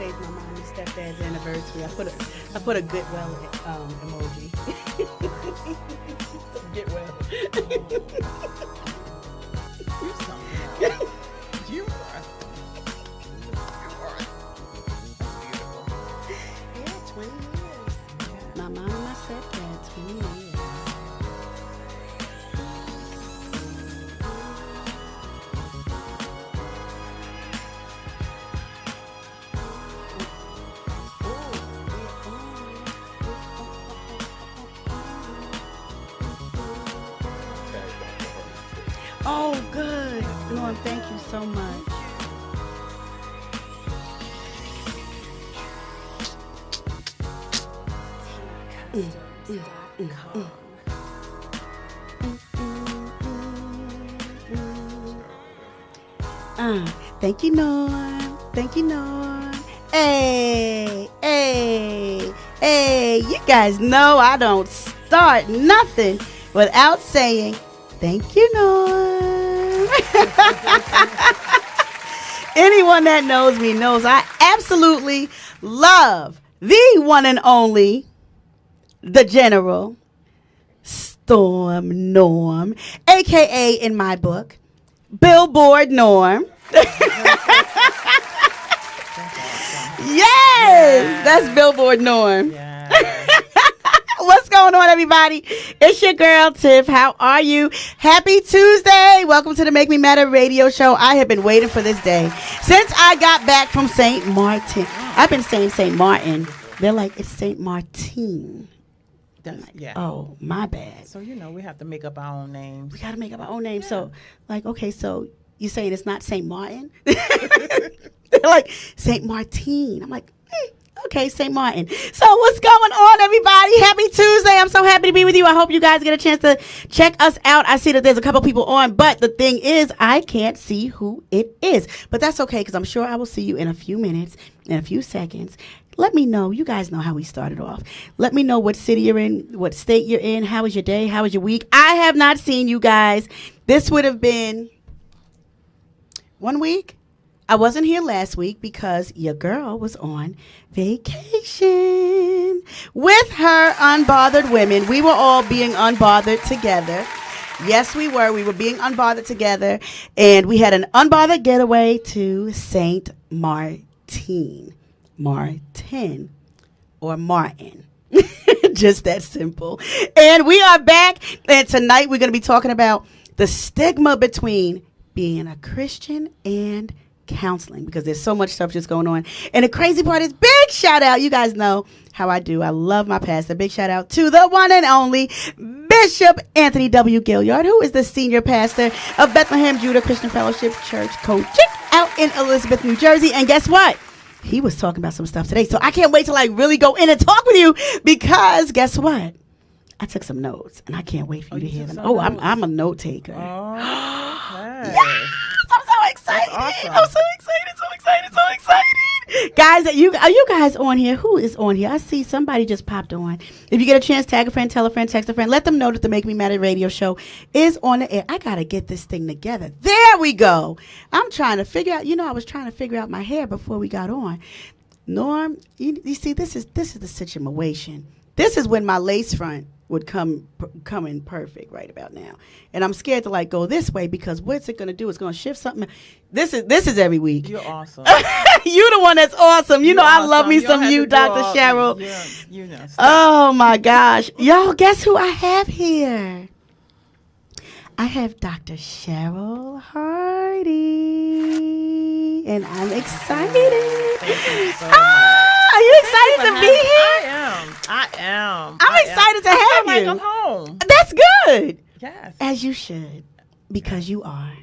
today's my mom and stepdad's anniversary. I put a get well emoji. Get well. You something else. You are. That's beautiful. Yeah, 20 years. Yeah. My mom and my stepdad, 20 years. Oh, good. Norm, thank you so much. Thank you, Norm. Thank you, Norm. Hey. You guys know I don't start nothing without saying thank you, Norm. Anyone that knows me knows I absolutely love the one and only, the General, Storm Norm, a.k.a. in my book, Billboard Norm. Yes, that's Billboard Norm. What's going on, everybody? It's your girl, Tiff. How are you? Happy Tuesday. Welcome to the Make Me Matter radio show. I have been waiting for this day since I got back from St. Martin. I've been saying St. Martin. They're like, it's St. Martin. Yeah. Oh, my bad. So, we have to make up our own names. We got to make up our own names. Yeah. So, okay, so you're saying it's not St. Martin? They're like, St. Martin. I'm like, okay, St. Martin. So what's going on, everybody? Happy Tuesday. I'm so happy to be with you. I hope you guys get a chance to check us out. I see that there's a couple people on, but the thing is, I can't see who it is. But that's okay, because I'm sure I will see you in a few minutes, in a few seconds. Let me know. You guys know how we started off. Let me know what city you're in, what state you're in. How was your day? How was your week? I have not seen you guys. This would have been 1 week. I wasn't here last week because your girl was on vacation with her unbothered women. We were all being unbothered together. Yes, we were. We were being unbothered together. And we had an unbothered getaway to St. Martin. Martin or Martin. Just that simple. And we are back. And tonight we're going to be talking about the stigma between being a Christian and counseling, because there's so much stuff just going on. And the crazy part is, big shout out, you guys know how I do. I love my pastor. Big shout out to the one and only Bishop Anthony W. Gilyard, who is the senior pastor of Bethlehem Judah Christian Fellowship Church, Coaching out in Elizabeth, New Jersey. And guess what? He was talking about some stuff today. So I can't wait to really go in and talk with you, because guess what? I took some notes and I can't wait for you to hear them. Oh, I'm a note taker. Oh, okay. Yes! I'm so excited. Awesome. I'm so excited. Guys, are you guys on here? Who is on here? I see somebody just popped on. If you get a chance, tag a friend, tell a friend, text a friend. Let them know that the Make Me Matter radio show is on the air. I got to get this thing together. There we go. I'm trying to figure out, I was trying to figure out my hair before we got on. Norm, you see, this is the situation. This is when my lace front would come in perfect right about now. And I'm scared to go this way, because what's it going to do? It's going to shift something. This is every week. You're awesome. You the one that's awesome. You know awesome. I love me some you, Dr. Cheryl. Oh my gosh. Y'all, guess who I have here? I have Dr. Cheryl Hardy. And I'm excited. Thank you so much. Are you excited to be here? I am. I'm excited to have you. I'm home. That's good. Yes. As you should, because you are.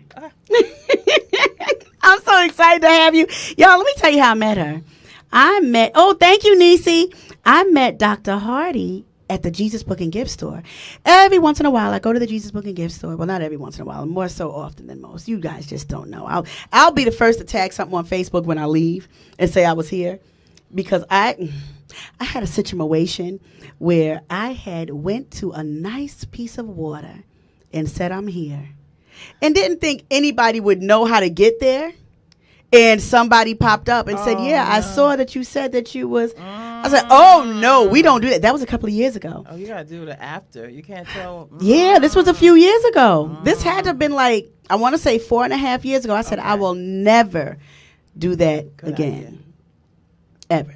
I'm so excited to have you. Y'all, let me tell you how I met her. Thank you, Niecy. I met Dr. Hardy at the Jesus Book and Gift Store. Every once in a while, I go to the Jesus Book and Gift Store. Well, not every once in a while, more so often than most. You guys just don't know. I'll be the first to tag something on Facebook when I leave and say I was here, because I had a situation where I had went to a nice piece of water and said I'm here, and didn't think anybody would know how to get there. And somebody popped up and said, yeah, no. I saw that you said that you was. I said, oh, no, we don't do that. That was a couple of years ago. Oh, you got to do the after. You can't tell. Yeah, this was a few years ago. This had to have been like, I want to say 4.5 years ago. I said, I will never do that Good again. Ever.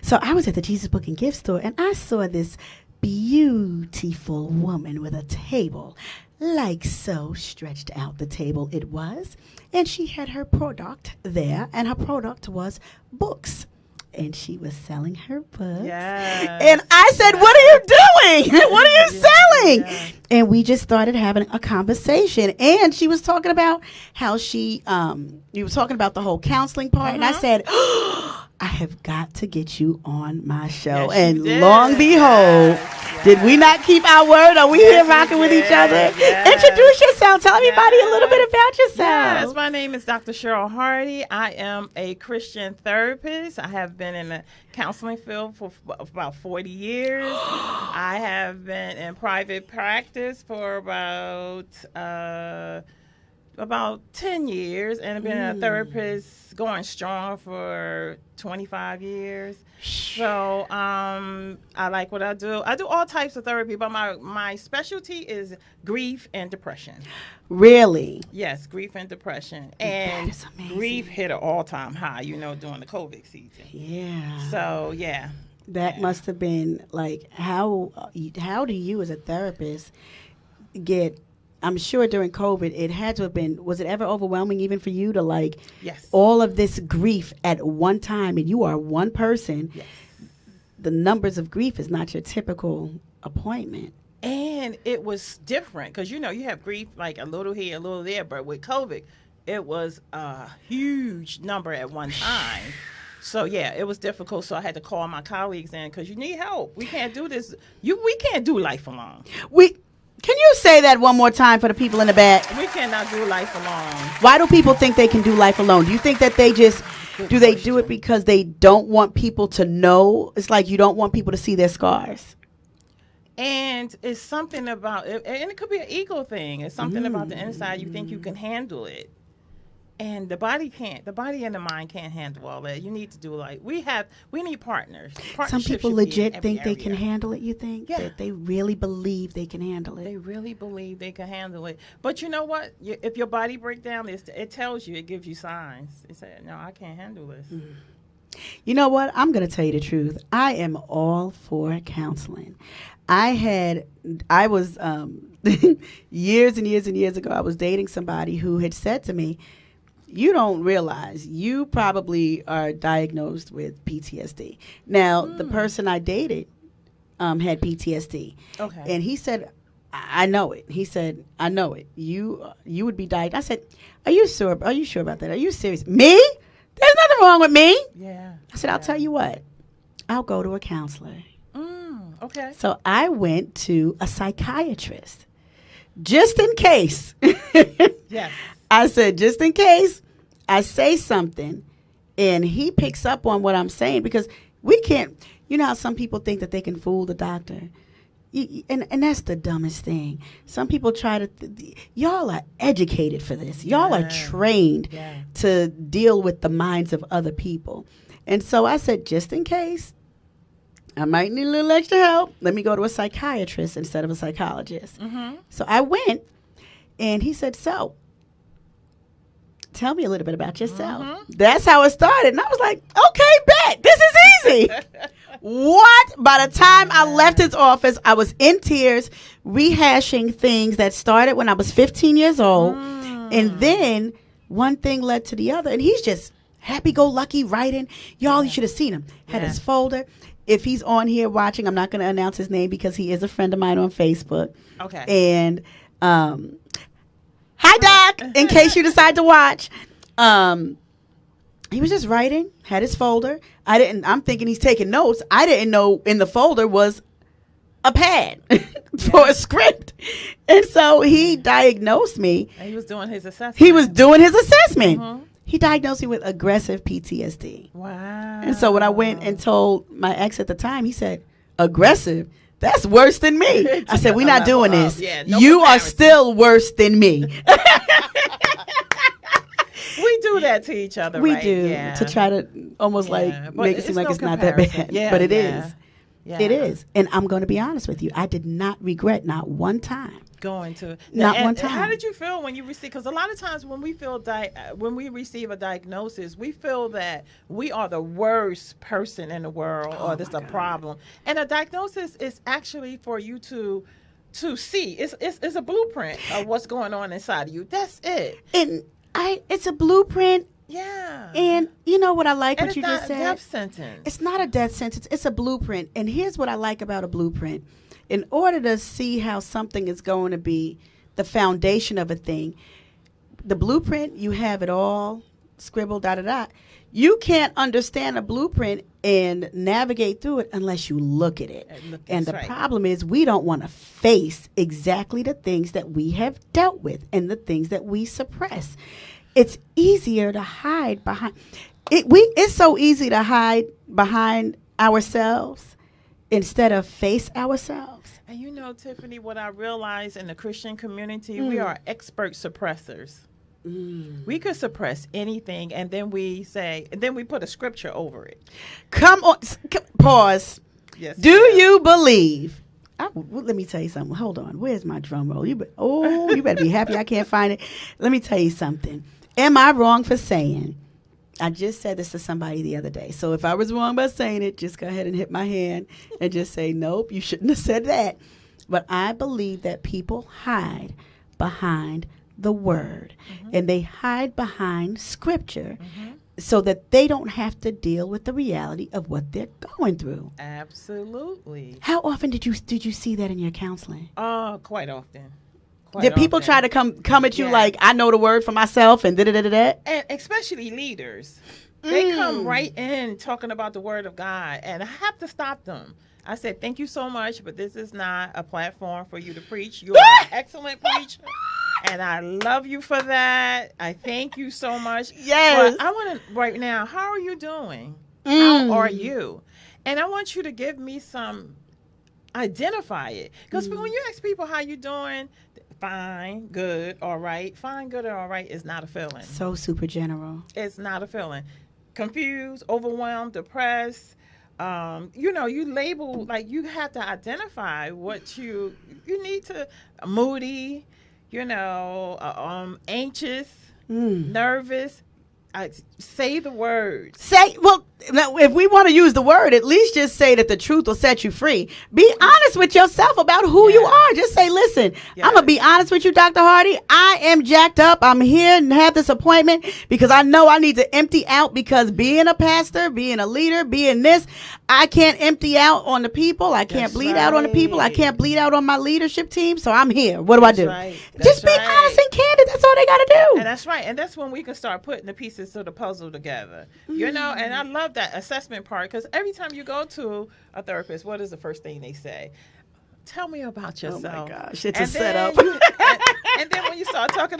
So I was at the Jesus Book and Gift store, and I saw this beautiful woman with a table like so, stretched out the table it was, and she had her product there, and her product was books, and she was selling her books. Yes. And I said, what are you doing? What are you selling? Yes. And we just started having a conversation, and she was talking about how she you were talking about the whole counseling part, and I said, I have got to get you on my show. Yes, and you did. long behold, did we not keep our word? Are we here rocking with each other? Yes. Introduce yourself. Tell everybody a little bit about yourself. Yes, my name is Dr. Cheryl Hardy. I am a Christian therapist. I have been in the counseling field for about 40 years. I have been in private practice for about 10 years, and I've been a therapist going strong for 25 years. So I like what I do. I do all types of therapy, but my specialty is grief and depression. Really? Yes, grief and depression. And is amazing. grief hit an all-time high, during the COVID season. Yeah. So, yeah. That must have been like, how do you as a therapist get, I'm sure during COVID, it had to have been, was it ever overwhelming even for you to like Yes. all of this grief at one time, and you are one person? Yes. The numbers of grief is not your typical appointment. And it was different because, you have grief like a little here, a little there. But with COVID, it was a huge number at one time. So, yeah, it was difficult. So I had to call my colleagues in because you need help. We can't do this. We can't do life alone. Can you say that one more time for the people in the back? We cannot do life alone. Why do people think they can do life alone? Do you think that they just, do they do it because they don't want people to know? It's like you don't want people to see their scars. And it's something about it, and it could be an ego thing. It's something about the inside. You think you can handle it. And the body can't. The body and the mind can't handle all that. You need to do we need partners. Some people legit think they can handle it, you think? Yeah. That they really believe they can handle it. They really believe they can handle it. But you know what? If your body breaks down, it tells you, it gives you signs. It says, no, I can't handle this. You know what? I'm going to tell you the truth. I am all for counseling. I was years and years and years ago, I was dating somebody who had said to me, you don't realize you probably are diagnosed with PTSD. Now, the person I dated had PTSD. Okay. And he said, I know it. He said, I know it. You would be diagnosed. I said, are you sure about that? Are you serious? Me? There's nothing wrong with me. Yeah. I said, I'll tell you what. I'll go to a counselor. Okay. So I went to a psychiatrist just in case. Yes. I said, just in case I say something and he picks up on what I'm saying, because we can't, you know how some people think that they can fool the doctor? And that's the dumbest thing. Some people try to, y'all are educated for this. Y'all are trained to deal with the minds of other people. And so I said, just in case, I might need a little extra help. Let me go to a psychiatrist instead of a psychologist. Mm-hmm. So I went, and he said, so, tell me a little bit about yourself. Mm-hmm. That's how it started. And I was like, okay, bet. This is easy. What? By the time I left his office, I was in tears, rehashing things that started when I was 15 years old. And then one thing led to the other. And he's just happy-go-lucky writing. Y'all, you should have seen him. Had his folder. If he's on here watching, I'm not going to announce his name because he is a friend of mine on Facebook. Okay. And hi, Doc, in case you decide to watch. He was just writing, had his folder. I'm thinking he's taking notes. I didn't know in the folder was a pad for a script. And so he diagnosed me. And he was doing his assessment. Mm-hmm. He diagnosed me with aggressive PTSD. Wow. And so when I went and told my ex at the time, he said, aggressive? That's worse than me. I said, we're not doing this. Yeah, no, you are still worse than me. We do do that to each other, We right? do, Yeah. to try to almost like But make it seem like no it's not that comparison. bad. Yeah, But it yeah. is. Yeah. It is. And I'm going to be honest with you. I did not regret not one time. Going to Not and one time. How did you feel when you received? Because a lot of times when we feel when we receive a diagnosis, we feel that we are the worst person in the world, or there's a problem. And a diagnosis is actually for you to see. It's a blueprint of what's going on inside of you. That's it. And it's a blueprint. Yeah. And you know what I like And what you it's just not a said? death sentence. It's not a death sentence. It's a blueprint. And here's what I like about a blueprint. In order to see how something is going to be the foundation of a thing, the blueprint, you have it all scribbled, You can't understand a blueprint and navigate through it unless you look at it. And the problem is we don't want to face exactly the things that we have dealt with and the things that we suppress. It's easier to hide behind it. It's so easy to hide behind ourselves instead of face ourselves. And you know, Tiffany, what I realize in the Christian community, we are expert suppressors. We could suppress anything, and then we put a scripture over it. Come on, pause. Yes. Do you believe? Let me tell you something. Hold on. Where's my drum roll? You better be happy I can't find it. Let me tell you something. Am I wrong for saying? I just said this to somebody the other day. So if I was wrong by saying it, just go ahead and hit my hand and just say, nope, you shouldn't have said that. But I believe that people hide behind the word, and they hide behind scripture so that they don't have to deal with the reality of what they're going through. Absolutely. How often did you see that in your counseling? Quite often. Did people try to come at you like, I know the word for myself and da-da-da-da-da? And especially leaders. They come right in talking about the word of God, and I have to stop them. I said, thank you so much, but this is not a platform for you to preach. You are an excellent preacher, and I love you for that. I thank you so much. Yes. But I want to, right now, how are you doing? How are you? And I want you to give me some, identify it. Because when you ask people how you doing, fine, good, all right. Fine, good, or all right is not a feeling. So super general. It's not a feeling. Confused, overwhelmed, depressed. You label, like, you have to identify what you need to, moody, anxious, nervous. Say the words. Now, if we want to use the word, at least just say that the truth will set you free. Be honest with yourself about who you are. Just say, listen, I'm going to be honest with you, Dr. Hardy. I am jacked up. I'm here and have this appointment because I know I need to empty out, because being a pastor, being a leader, being this, I can't empty out on the people. I can't bleed out on the people. I can't bleed out on my leadership team. So I'm here. What do I do? Just be honest and candid. That's all they got to do. And that's right. And that's when we can start putting the pieces of the puzzle together. And I love that assessment part, because every time you go to a therapist, what is the first thing they say? Tell me about yourself. Oh my gosh, it's a setup. And then when you start talking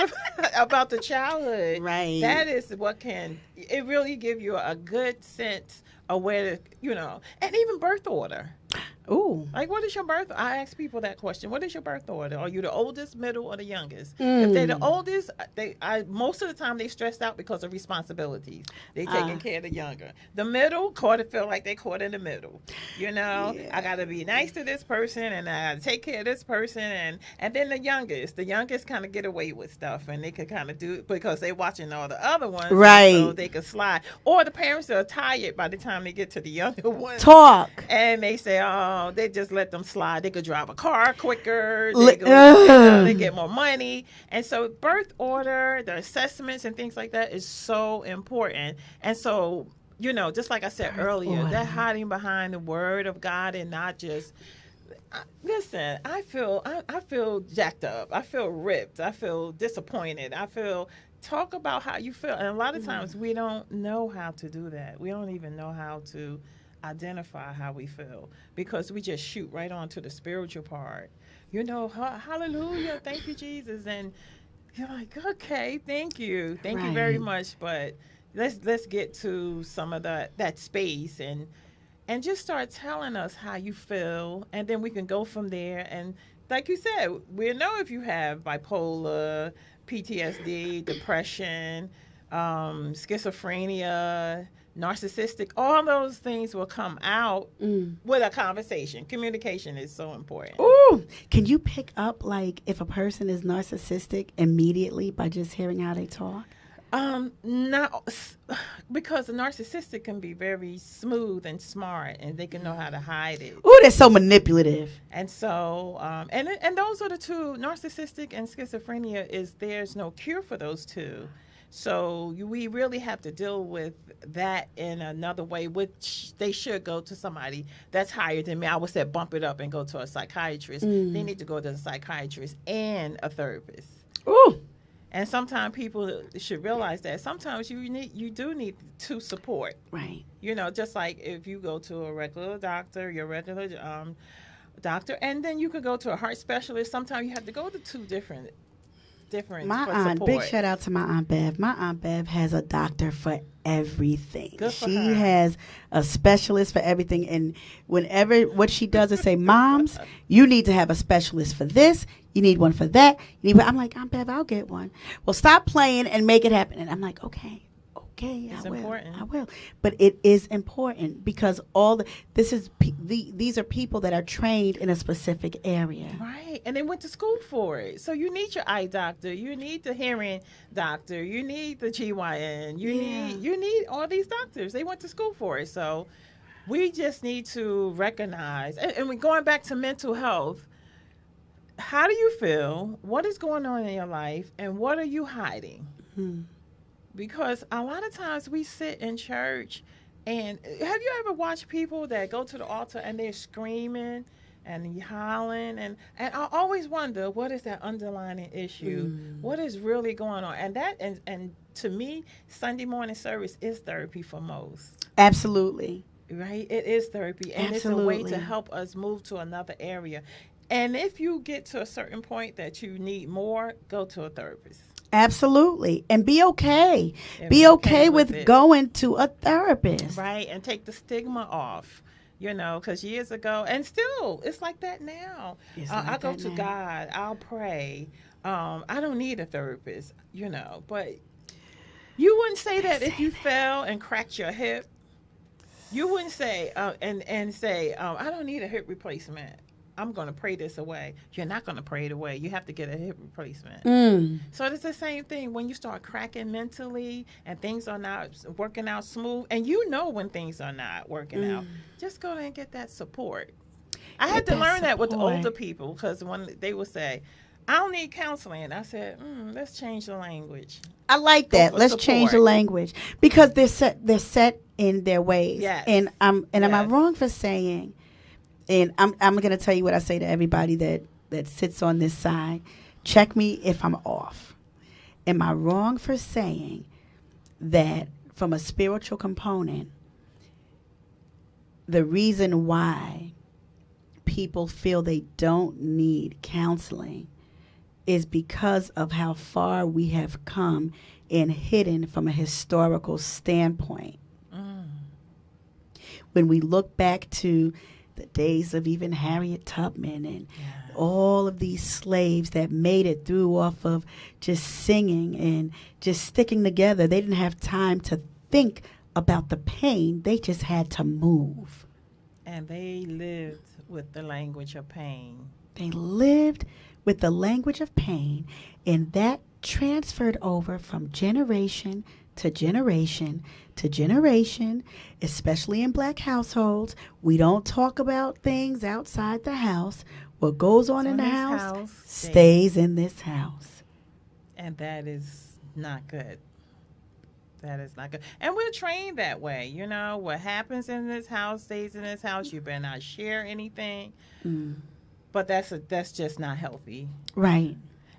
about the childhood, right, that is what can it really give you a good sense of where and even birth order. Ooh. Like, what is your birth? I ask people that question. What is your birth order? Are you the oldest, middle, or the youngest? If they're the oldest, most of the time they stressed out because of responsibilities. They taking care of the younger. The middle, feel like they caught in the middle. I got to be nice to this person, and I got to take care of this person, and then the youngest kind of get away with stuff, and they could kind of do it because they watching all the other ones, right? So they could slide. Or the parents are tired by the time they get to the younger ones. Talk, and they say, oh, they just let them slide. They could drive a car quicker. They get more money. And so birth order, the assessments and things like that is so important. And so, just like I said earlier, that hiding behind the word of God and not just, listen, I feel jacked up. I feel ripped. I feel disappointed. Talk about how you feel. And a lot of times we don't know how to do that. We don't even know how to identify how we feel, because we just shoot right on to the spiritual part. Hallelujah, thank you, Jesus, and you're like, okay, thank you very much, but let's get to some of that space and just start telling us how you feel, and then we can go from there. And like you said, we'll know if you have bipolar, PTSD, depression, schizophrenia, narcissistic, all those things will come out with a conversation. Communication is so important. Ooh, can you pick up like if a person is narcissistic immediately by just hearing how they talk? Not because the narcissistic can be very smooth and smart, and they can know how to hide it. Ooh, they're so manipulative. And so, and those are the two, narcissistic and schizophrenia. There's no cure for those two. So we really have to deal with that in another way, which they should go to somebody that's higher than me. I would say bump it up and go to a psychiatrist. They need to go to a psychiatrist and a therapist. Ooh. And sometimes people should realize that sometimes you do need to support. Right. You know, just like if you go to a regular doctor, your regular doctor, and then you could go to a heart specialist. Sometimes you have to go to two different. My aunt, support. big shout out to my Aunt Bev. My Aunt Bev has a doctor for everything. Good for she her. has a specialist for everything. And whenever what she does is say, Moms, you need to have a specialist for this. You need one for that. I'm like, Aunt Bev, I'll get one. Well, stop playing and make it happen. And I'm like, okay, it's important. I will. But it is important because these are people that are trained in a specific area. Right. And they went to school for it. So you need your eye doctor. You need the hearing doctor. You need the GYN. You need all these doctors. They went to school for it. So we just need to recognize, and we're going back to mental health. How do you feel? What is going on in your life? And what are you hiding? Because a lot of times we sit in church, and have you ever watched people that go to the altar and they're screaming and hollering? And I always wonder, what is that underlying issue? What is really going on? And to me, Sunday morning service is therapy for most. Absolutely. Right? It is therapy. And Absolutely. It's a way to help us move to another area. And if you get to a certain point that you need more, go to a therapist. Absolutely. And be okay. And be okay with it. going to a therapist. Right. And take the stigma off, because years ago, and still, it's like that now. I go to God. I'll pray. I don't need a therapist, but you wouldn't say that if you fell and cracked your hip. You wouldn't say, and say, I don't need a hip replacement. I'm going to pray this away. You're not going to pray it away. You have to get a hip replacement. So it's the same thing when you start cracking mentally and things are not working out smooth. And when things are not working out, just go there and get that support. I had to learn that with the older people, because when they would say, I don't need counseling. I said, let's change the language. I like that. Let's change the language, because they're set in their ways. Yes. And am I wrong for saying? And I'm going to tell you what I say to everybody that sits on this side. Check me if I'm off. Am I wrong for saying that from a spiritual component, the reason why people feel they don't need counseling is because of how far we have come in hidden from a historical standpoint? When we look back to the days of even Harriet Tubman and all of these slaves that made it through off of just singing and just sticking together. They didn't have time to think about the pain. They just had to move. And they lived with the language of pain. They lived with the language of pain, and that transferred over from generation to generation to generation, especially in black households. We don't talk about things outside the house. What goes on in the house stays in this house. And that is not good. That is not good. And we're trained that way. What happens in this house stays in this house. You better not share anything. But that's just not healthy. Right.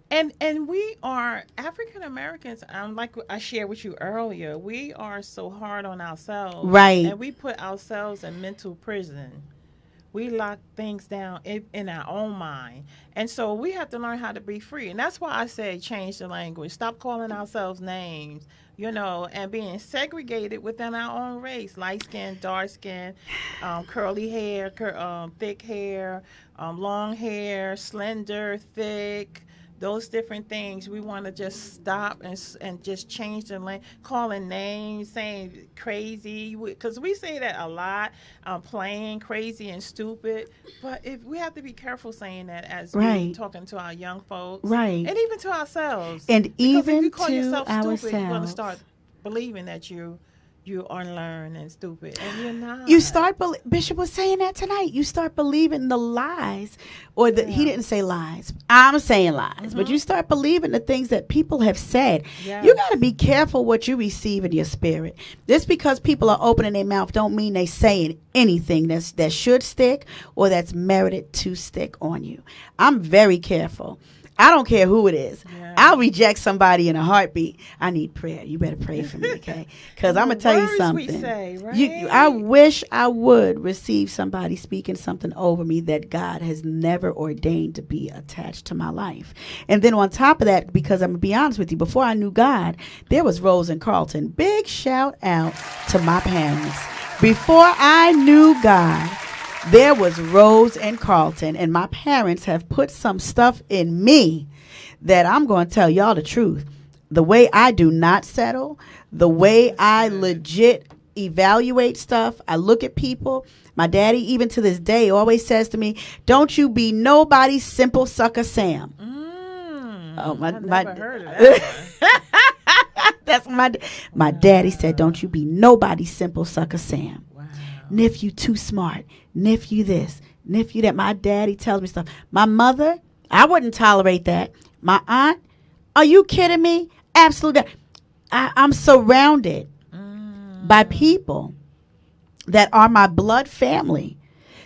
And we are African Americans. Like I shared with you earlier, we are so hard on ourselves. Right. And we put ourselves in mental prison. We lock things down in our own mind. And so we have to learn how to be free. And that's why I say change the language. Stop calling ourselves names, and being segregated within our own race. Light skin, dark skin, curly hair, thick hair, long hair, slender, thick, those different things. We want to just stop and just change the lane, calling names, saying crazy, because we say that a lot, playing crazy and stupid. But if we have to be careful saying that as we're talking to our young folks, right, and even to ourselves, and because even if you call to yourself ourselves, stupid, you're going to start believing that you unlearned and stupid, and you're not. You start, Bishop was saying that tonight. You start believing the lies, or he didn't say lies. I'm saying lies, but you start believing the things that people have said. Yes. You got to be careful what you receive in your spirit. Just because people are opening their mouth don't mean they saying anything that should stick or that's merited to stick on you. I'm very careful. I don't care who it is. Yeah. I'll reject somebody in a heartbeat. I need prayer. You better pray for me, okay? Because I'm going to tell you something. We say, right? I wish I would receive somebody speaking something over me that God has never ordained to be attached to my life. And then on top of that, because I'm going to be honest with you, before I knew God, there was Rose and Carlton. Big shout out to my parents. Before I knew God, there was Rose and Carlton, and my parents have put some stuff in me that I'm going to tell y'all the truth. The way I do not settle, the way I legit evaluate stuff, I look at people. My daddy, even to this day, always says to me, "Don't you be nobody's simple sucker, Sam." Oh, I've never heard of that. That's my daddy said, "Don't you be nobody's simple sucker, Sam." Nephew too smart, nephew this, nephew that. My daddy tells me stuff. My mother, I wouldn't tolerate that. My aunt, are you kidding me? Absolutely. I'm surrounded by people that are my blood family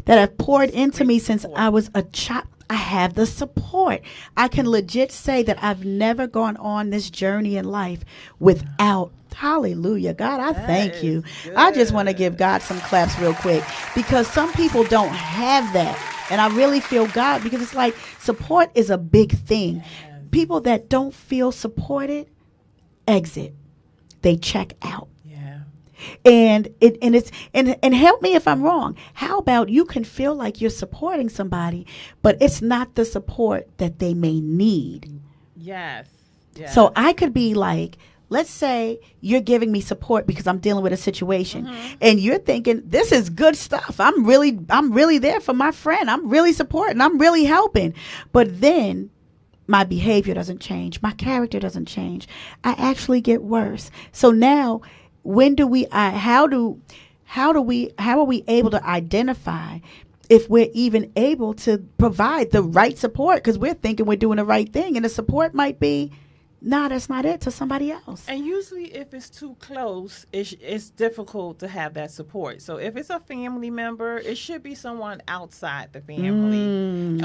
that have poured into me since I was a child. I have the support. I can legit say that I've never gone on this journey in life without. Hallelujah. God, I thank you. Good. I just want to give God some claps real quick, because some people don't have that. And I really feel God, because it's like support is a big thing. Yes. People that don't feel supported exit. They check out. Yeah. And it's help me if I'm wrong. How about you can feel like you're supporting somebody, but it's not the support that they may need. Yes. So I could be like, let's say you're giving me support because I'm dealing with a situation, and you're thinking this is good stuff. I'm really there for my friend. I'm really supporting. I'm really helping. But then my behavior doesn't change. My character doesn't change. I actually get worse. So now, how are we able to identify if we're even able to provide the right support? Because we're thinking we're doing the right thing, and the support might be, no, that's not it, to somebody else. And usually if it's too close, it's difficult to have that support. So if it's a family member, it should be someone outside the family.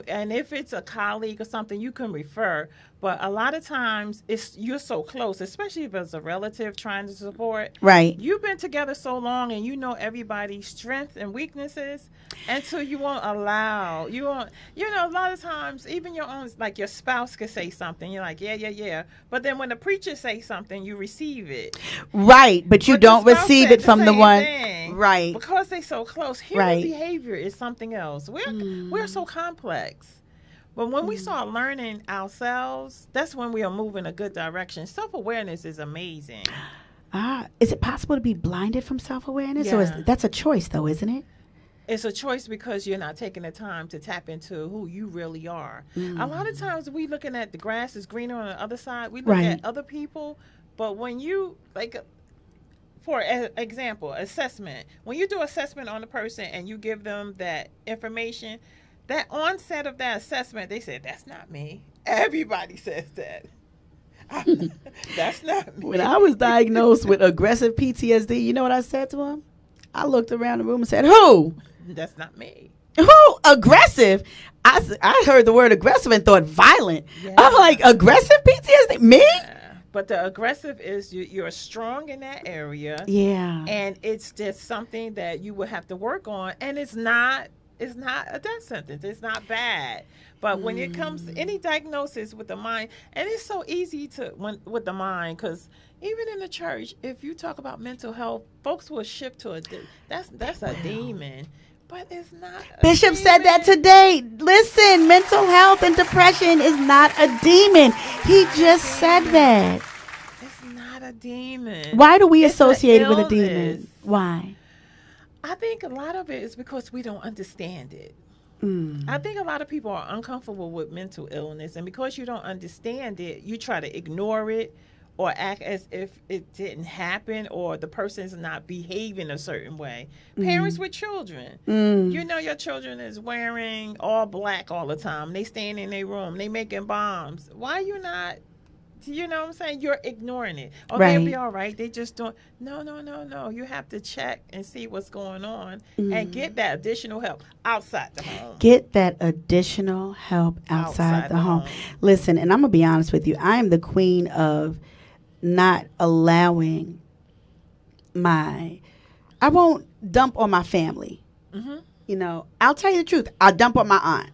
And if it's a colleague or something, you can refer. But a lot of times you're so close, especially if it's a relative trying to support. Right. You've been together so long and you know everybody's strengths and weaknesses, until you won't allow, a lot of times even your own, like your spouse could say something. You're like, yeah. But then when the preacher says something, you receive it. Right. But you don't receive it from the one. Thing, right. Because they're so close. Human behavior is something else. We're so complex. But when we start learning ourselves, that's when we are moving a good direction. Self-awareness is amazing. Is it possible to be blinded from self-awareness? Yeah. Or that's a choice, though, isn't it? It's a choice because you're not taking the time to tap into who you really are. A lot of times we looking at the grass is greener on the other side. We look at other people. But when you, for example, assessment. When you do assessment on a person and you give them that information, that onset of that assessment, they said, that's not me. Everybody says that. That's not me. When I was diagnosed with aggressive PTSD, you know what I said to him? I looked around the room and said, who? That's not me. Who? Aggressive? I heard the word aggressive and thought violent. Yeah. I'm like, aggressive PTSD? Me? Yeah. But the aggressive is you're strong in that area. Yeah. And it's just something that you will have to work on. And it's not a death sentence. It's not bad. But when it comes to any diagnosis with the mind, and it's so easy with the mind, because even in the church, if you talk about mental health, folks will shift to that's a demon. But it's not. Bishop said that today. Listen, mental health and depression is not a demon. He just said that. It's not a demon. Why do we associate it with a demon? Why? I think a lot of it is because we don't understand it. Mm. I think a lot of people are uncomfortable with mental illness, and because you don't understand it, you try to ignore it or act as if it didn't happen or the person's not behaving a certain way. Parents with children. You know your children is wearing all black all the time. They staying in their room. They making bombs. Why you not? You know what I'm saying? You're ignoring it. Oh, Right. they'll be all right. They just don't. No. You have to check and see what's going on and get that additional help outside the home. Get that additional help outside the home. Listen, and I'm going to be honest with you. I am the queen of not allowing I won't dump on my family. You know, I'll tell you the truth. I'll dump on my aunt.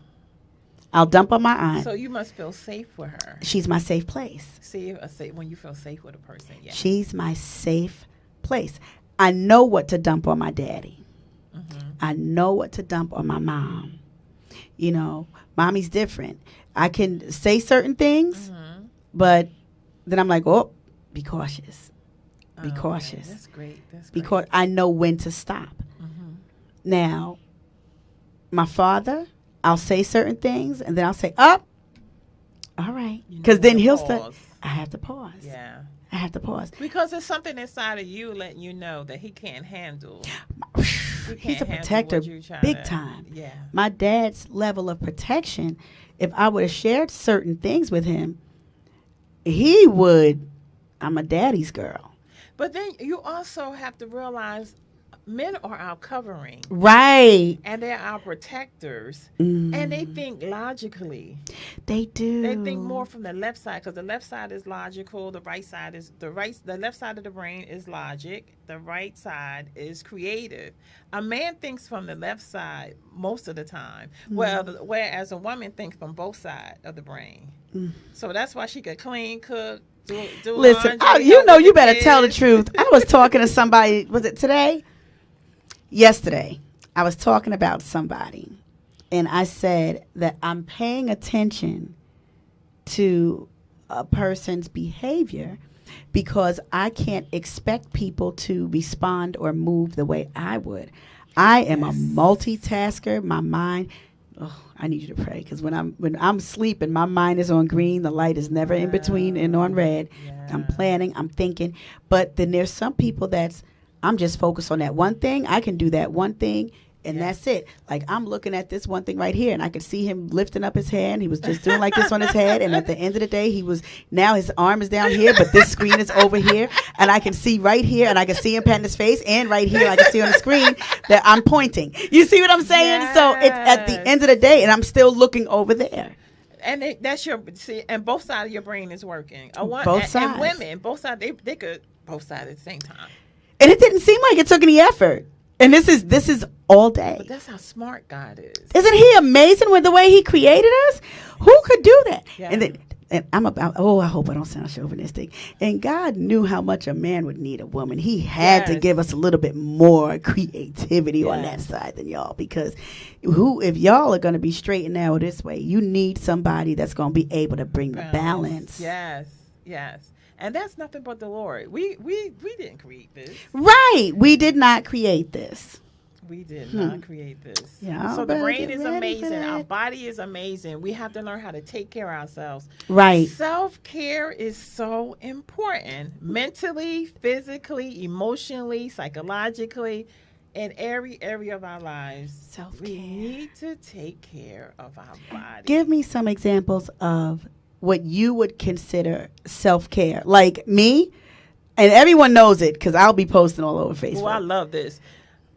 So you must feel safe with her. She's my safe place. See, when you feel safe with a person, yeah. She's my safe place. I know what to dump on my daddy. I know what to dump on my mom. You know, mommy's different. I can say certain things, but then I'm like, oh, be cautious. Be cautious. Okay. That's great. Because I know when to stop. Now, my father, I'll say certain things, and then I'll say, all right. Because then he'll start. I have to pause. Yeah. I have to pause. Because it's something inside of you letting you know that he can't handle. He's a protector, big time. Yeah. My dad's level of protection, if I would have shared certain things with him, he would, I'm a daddy's girl. But then you also have to realize men are our covering. Right. And they're our protectors. And they think logically. They do. They think more from the left side because the left side is logical. The right side is the left side of the brain is logic. The right side is creative. A man thinks from the left side most of the time, whereas a woman thinks from both sides of the brain. So that's why she could clean, cook, do Listen, laundry, you better tell the truth. I was talking to somebody, was it today? Yesterday, I was talking about somebody, and I said that I'm paying attention to a person's behavior because I can't expect people to respond or move the way I would. I am a multitasker. My mind, I need you to pray because when I'm sleeping, my mind is on green. The light is never in between and on red. I'm planning, I'm thinking. But then there's some people I'm just focused on that one thing. I can do that one thing, and that's it. Like, I'm looking at this one thing right here, and I could see him lifting up his hand. He was just doing like this on his head, and at the end of the day, now his arm is down here, but this screen is over here, and I can see right here, and I can see him patting his face, and right here, I can see on the screen that I'm pointing. You see what I'm saying? Yes. So it's at the end of the day, and I'm still looking over there. And and both sides of your brain is working. Both sides. And women, both sides, they could both sides at the same time. And it didn't seem like it took any effort. And this is all day. But that's how smart God is. Isn't he amazing with the way he created us? Who could do that? Yeah. And I hope I don't sound chauvinistic. And God knew how much a man would need a woman. He had to give us a little bit more creativity on that side than y'all. Because if y'all are going to be straight and narrow this way, you need somebody that's going to be able to bring the balance. Yes. And that's nothing but the Lord. We didn't create this. Right. We did not create this. We did not create this. Yeah, so the brain is amazing. Our body is amazing. We have to learn how to take care of ourselves. Right. Self-care is so important. Mentally, physically, emotionally, psychologically, in every area of our lives. Self-care. We need to take care of our body. Give me some examples of what you would consider self-care. Like me, and everyone knows it because I'll be posting all over Facebook. Oh, I love this.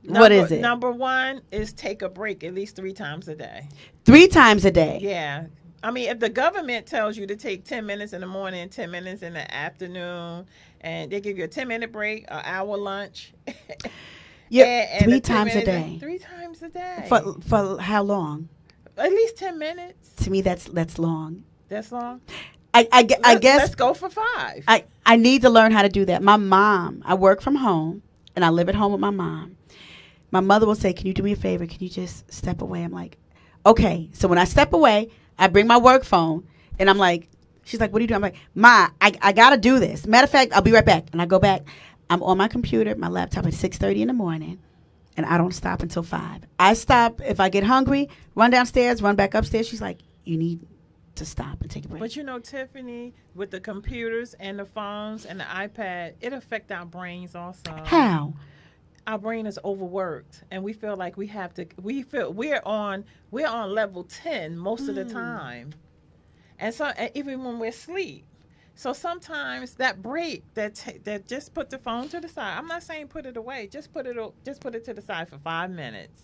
What is it? Number one is take a break at least 3 times a day. 3 times a day? Yeah. I mean, if the government tells you to take 10 minutes in the morning, 10 minutes in the afternoon, and they give you a 10-minute break, an hour lunch. Yeah, 3 times a day. 3 times a day. For how long? At least 10 minutes. To me, that's long. That's long? I guess. Let's go for 5. I need to learn how to do that. My mom, I work from home, and I live at home with my mom. my mother will say, can you do me a favor? Can you just step away? I'm like, okay. So when I step away, I bring my work phone, and I'm like, she's like, what are you doing? I'm like, Ma, I got to do this. Matter of fact, I'll be right back. And I go back. I'm on my computer, my laptop at 6:30 in the morning, and I don't stop until 5. I stop if I get hungry, run downstairs, run back upstairs. She's like, you need to stop and take a break. But you know, Tiffany, with the computers and the phones and the iPad, it affects our brains also. How? Our brain is overworked, and we feel like we have to. We feel we're on level 10 most of the time, and so and even when we're asleep. So sometimes that break, that just put the phone to the side. I'm not saying put it away. Just put it to the side for 5 minutes,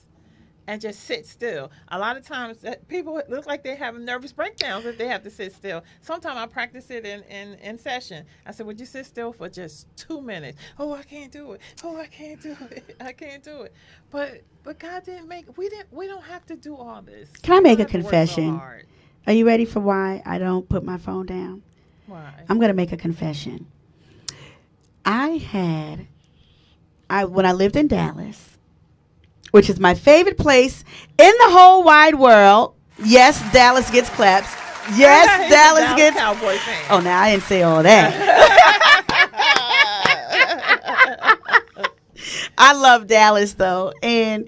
and just sit still. A lot of times, people look like they have nervous breakdowns if they have to sit still. Sometimes I practice it in session. I said, would you sit still for just 2 minutes? Oh, I can't do it. Oh, I can't do it. I can't do it. But God didn't make. We don't have to do all this. Can I make a confession? Are you ready for why I don't put my phone down? Why? I'm going to make a confession. When I lived in Dallas, which is my favorite place in the whole wide world. Yes, Dallas gets claps. Yes, Dallas gets. Cowboy fan. Oh, now I didn't say all that. I love Dallas though, and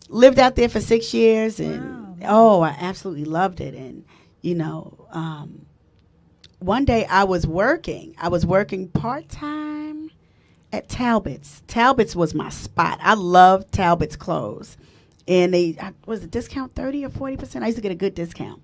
lived out there for 6 years, and I absolutely loved it. And one day I was working part-time at Talbot's. Talbot's was my spot. I loved Talbot's clothes. And was the discount 30 or 40%? I used to get a good discount.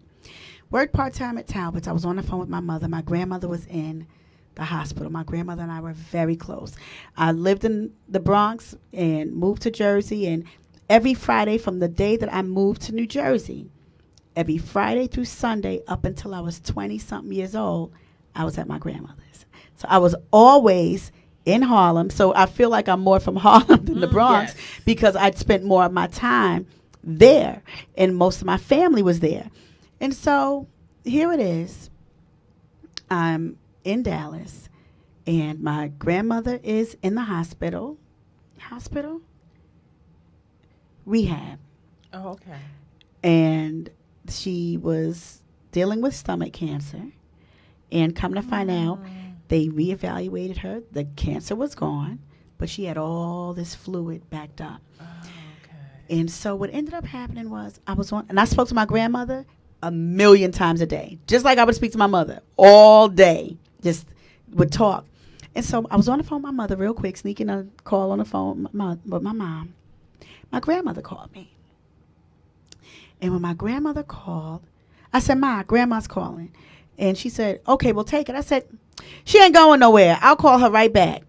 Worked part-time at Talbot's. I was on the phone with my mother. My grandmother was in the hospital. My grandmother and I were very close. I lived in the Bronx and moved to Jersey. And every Friday from the day that I moved to New Jersey, every Friday through Sunday up until I was 20-something years old, I was at my grandmother's. So I was always in Harlem. So I feel like I'm more from Harlem than the Bronx because I'd spent more of my time there, and most of my family was there. And so here it is. I'm in Dallas, and my grandmother is in the hospital. Rehab. Oh, okay. And she was dealing with stomach cancer, and come to find out, they reevaluated her. The cancer was gone, but she had all this fluid backed up. Oh, okay. And so what ended up happening was and I spoke to my grandmother 1,000,000 times a day, just like I would speak to my mother all day, just would talk. And so I was on the phone with my mother real quick, sneaking a call on the phone with my mom. My grandmother called me. And when my grandmother called, I said, Ma, Grandma's calling. And she said, okay, we'll take it. I said, she ain't going nowhere. I'll call her right back.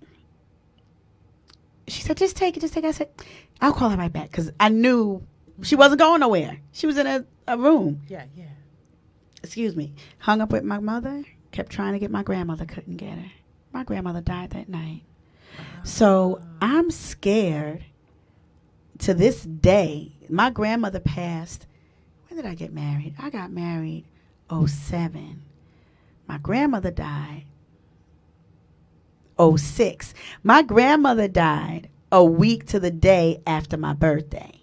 She said, just take it. I said, I'll call her right back, because I knew she wasn't going nowhere. She was in a room. Yeah. Excuse me. Hung up with my mother, kept trying to get my grandmother, couldn't get her. My grandmother died that night. So I'm scared to this day. My grandmother passed. When did I get married? I got married 2007. My grandmother died 2006. My grandmother died a week to the day after my birthday.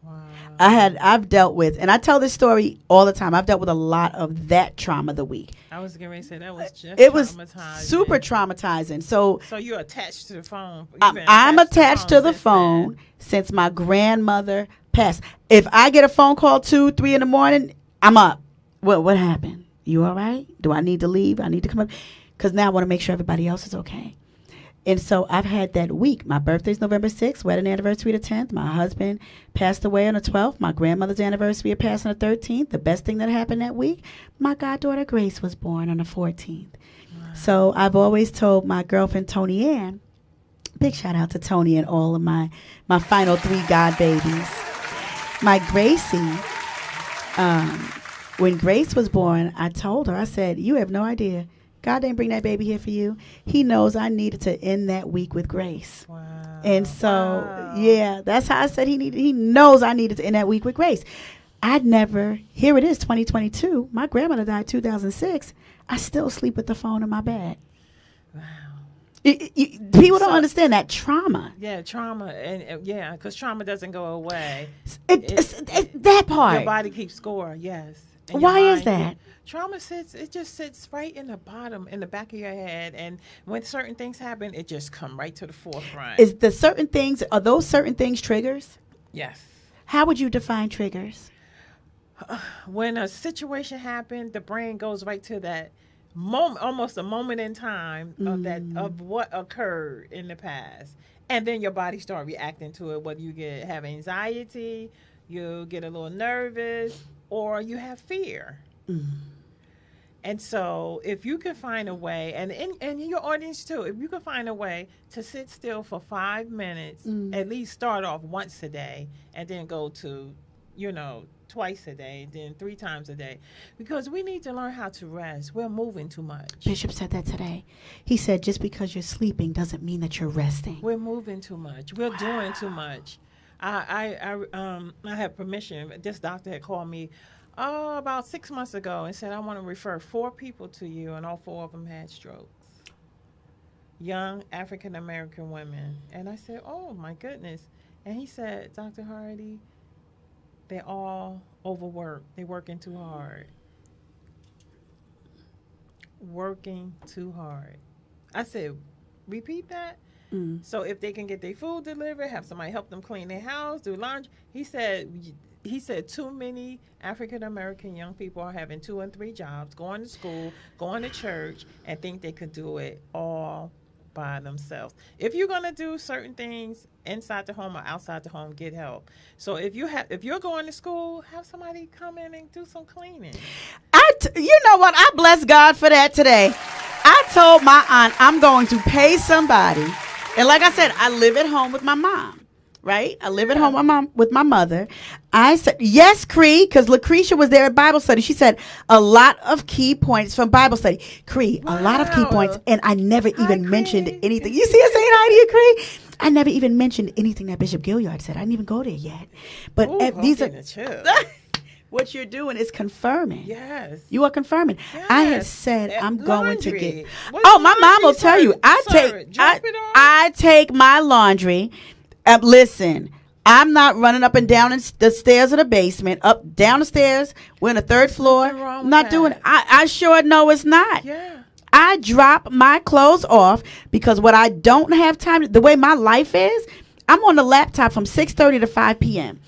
Wow. I've dealt with, and I tell this story all the time, I've dealt with a lot of that trauma the week. I was getting ready to say that was just it was traumatizing. super traumatizing. So you're attached to the phone. I'm attached to the phone since my grandmother passed. If I get a phone call 2, 3 in the morning, I'm up. What happened? You all right? Do I need to leave? I need to come up? Because now I want to make sure everybody else is okay. And so I've had that week. My birthday's November 6th, wedding anniversary the 10th. My husband passed away on the 12th. My grandmother's anniversary had passed on the 13th. The best thing that happened that week, my goddaughter Grace was born on the 14th. Wow. So I've always told my girlfriend Tony Ann, big shout out to Tony and all of my final 3 god babies. My Gracie, when Grace was born, I told her, I said, you have no idea. God didn't bring that baby here for you. He knows I needed to end that week with Grace. Wow. And so, yeah, that's how I said he knows I needed to end that week with Grace. Here it is, 2022. My grandmother died 2006. I still sleep with the phone in my bed. Wow. People don't understand that trauma. Yeah, trauma, and yeah, because trauma doesn't go away. It's that part. Your body keeps score, yes. And Why your is that? Trauma just sits right in the bottom, in the back of your head, and when certain things happen, it just come right to the forefront. Are those certain things triggers? Yes. How would you define triggers? When a situation happened, the brain goes right to that moment, almost a moment in time of what occurred in the past, and then your body start reacting to it. Whether you have anxiety, you get a little nervous, or you have fear. And so if you can find a way, and in your audience too, if you can find a way to sit still for 5 minutes, at least start off once a day, and then go to, twice a day, then 3 times a day, because we need to learn how to rest. We're moving too much. Bishop said that today. He said just because you're sleeping doesn't mean that you're resting. We're moving too much. We're doing too much. I have permission. This doctor had called me about 6 months ago and said, I want to refer 4 people to you, and all 4 of them had strokes. Young African-American women. And I said, oh, my goodness. And he said, Dr. Hardy, they're all overworked. They're working too hard. Working too hard. I said, repeat that? So if they can get their food delivered, have somebody help them clean their house, do laundry. He said too many African-American young people are having 2 and 3 jobs, going to school, going to church, and think they could do it all by themselves. If you're going to do certain things inside the home or outside the home, get help. So if you're going to school, have somebody come in and do some cleaning. You know what? I bless God for that today. I told my aunt I'm going to pay somebody. And like I said, I live at home with my mom. Right? I live at home with my mother. I said, yes, Cree, because Lucretia was there at Bible study. She said a lot of key points from Bible study. Cree, a lot of key points. And I never even mentioned anything. You see us saying hi to you, Cree? I never even mentioned anything that Bishop Gilyard said. I didn't even go there yet. But these are... What you're doing is confirming. Yes. You are confirming. Yes. I had said I'm going to get... What's my mom will tell you. I take my laundry... listen, I'm not running up and down the stairs of the basement, up, down the stairs. We're on the 3rd floor. I'm not doing it. I sure know it's not. Yeah. I drop my clothes off because what I don't have time, the way my life is, I'm on the laptop from 6:30 to 5 p.m.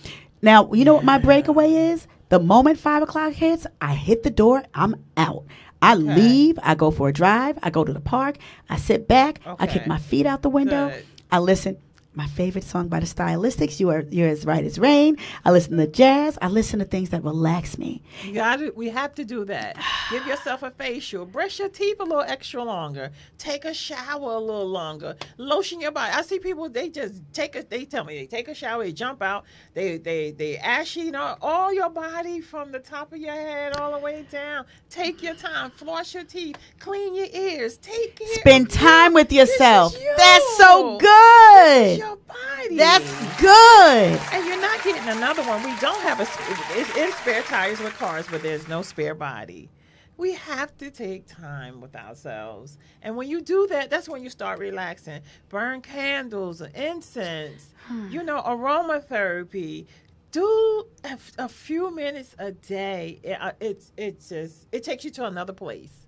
Now, you know what my breakaway is? The moment 5 o'clock hits, I hit the door, I'm out. I leave, I go for a drive, I go to the park, I sit back, I kick my feet out the window, I listen. My favorite song by the Stylistics, You're As Right As Rain. I listen to jazz. I listen to things that relax me. We have to do that. Give yourself a facial. Brush your teeth a little extra longer. Take a shower a little longer. Lotion your body. I see people, they tell me they take a shower, they jump out, they ashy, all your body from the top of your head all the way down. Take your time. Floss your teeth. Clean your ears. Take care. Spend time with yourself. You. That's so good. Your body. That's good. And you're not getting another one. We don't have it's spare tires with cars, but there's no spare body. We have to take time with ourselves. And when you do that, that's when you start relaxing. Burn candles, incense, aromatherapy. Do a few minutes a day. It takes you to another place.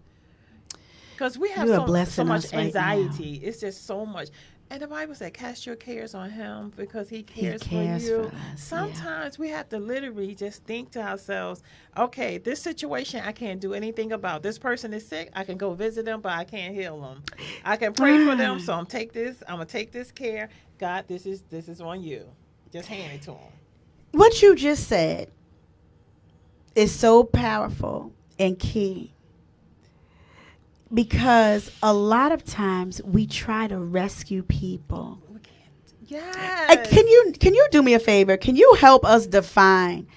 Because we have so much anxiety. It's just so much. And the Bible said, cast your cares on him because he cares for you. Sometimes we have to literally just think to ourselves, okay, this situation I can't do anything about. This person is sick. I can go visit them, but I can't heal them. I can pray for them. So I'm going to take this care. God, this is on you. Just hand it to him. What you just said is so powerful and key. Because a lot of times we try to rescue people. Yes. Can you do me a favor? Can you help us define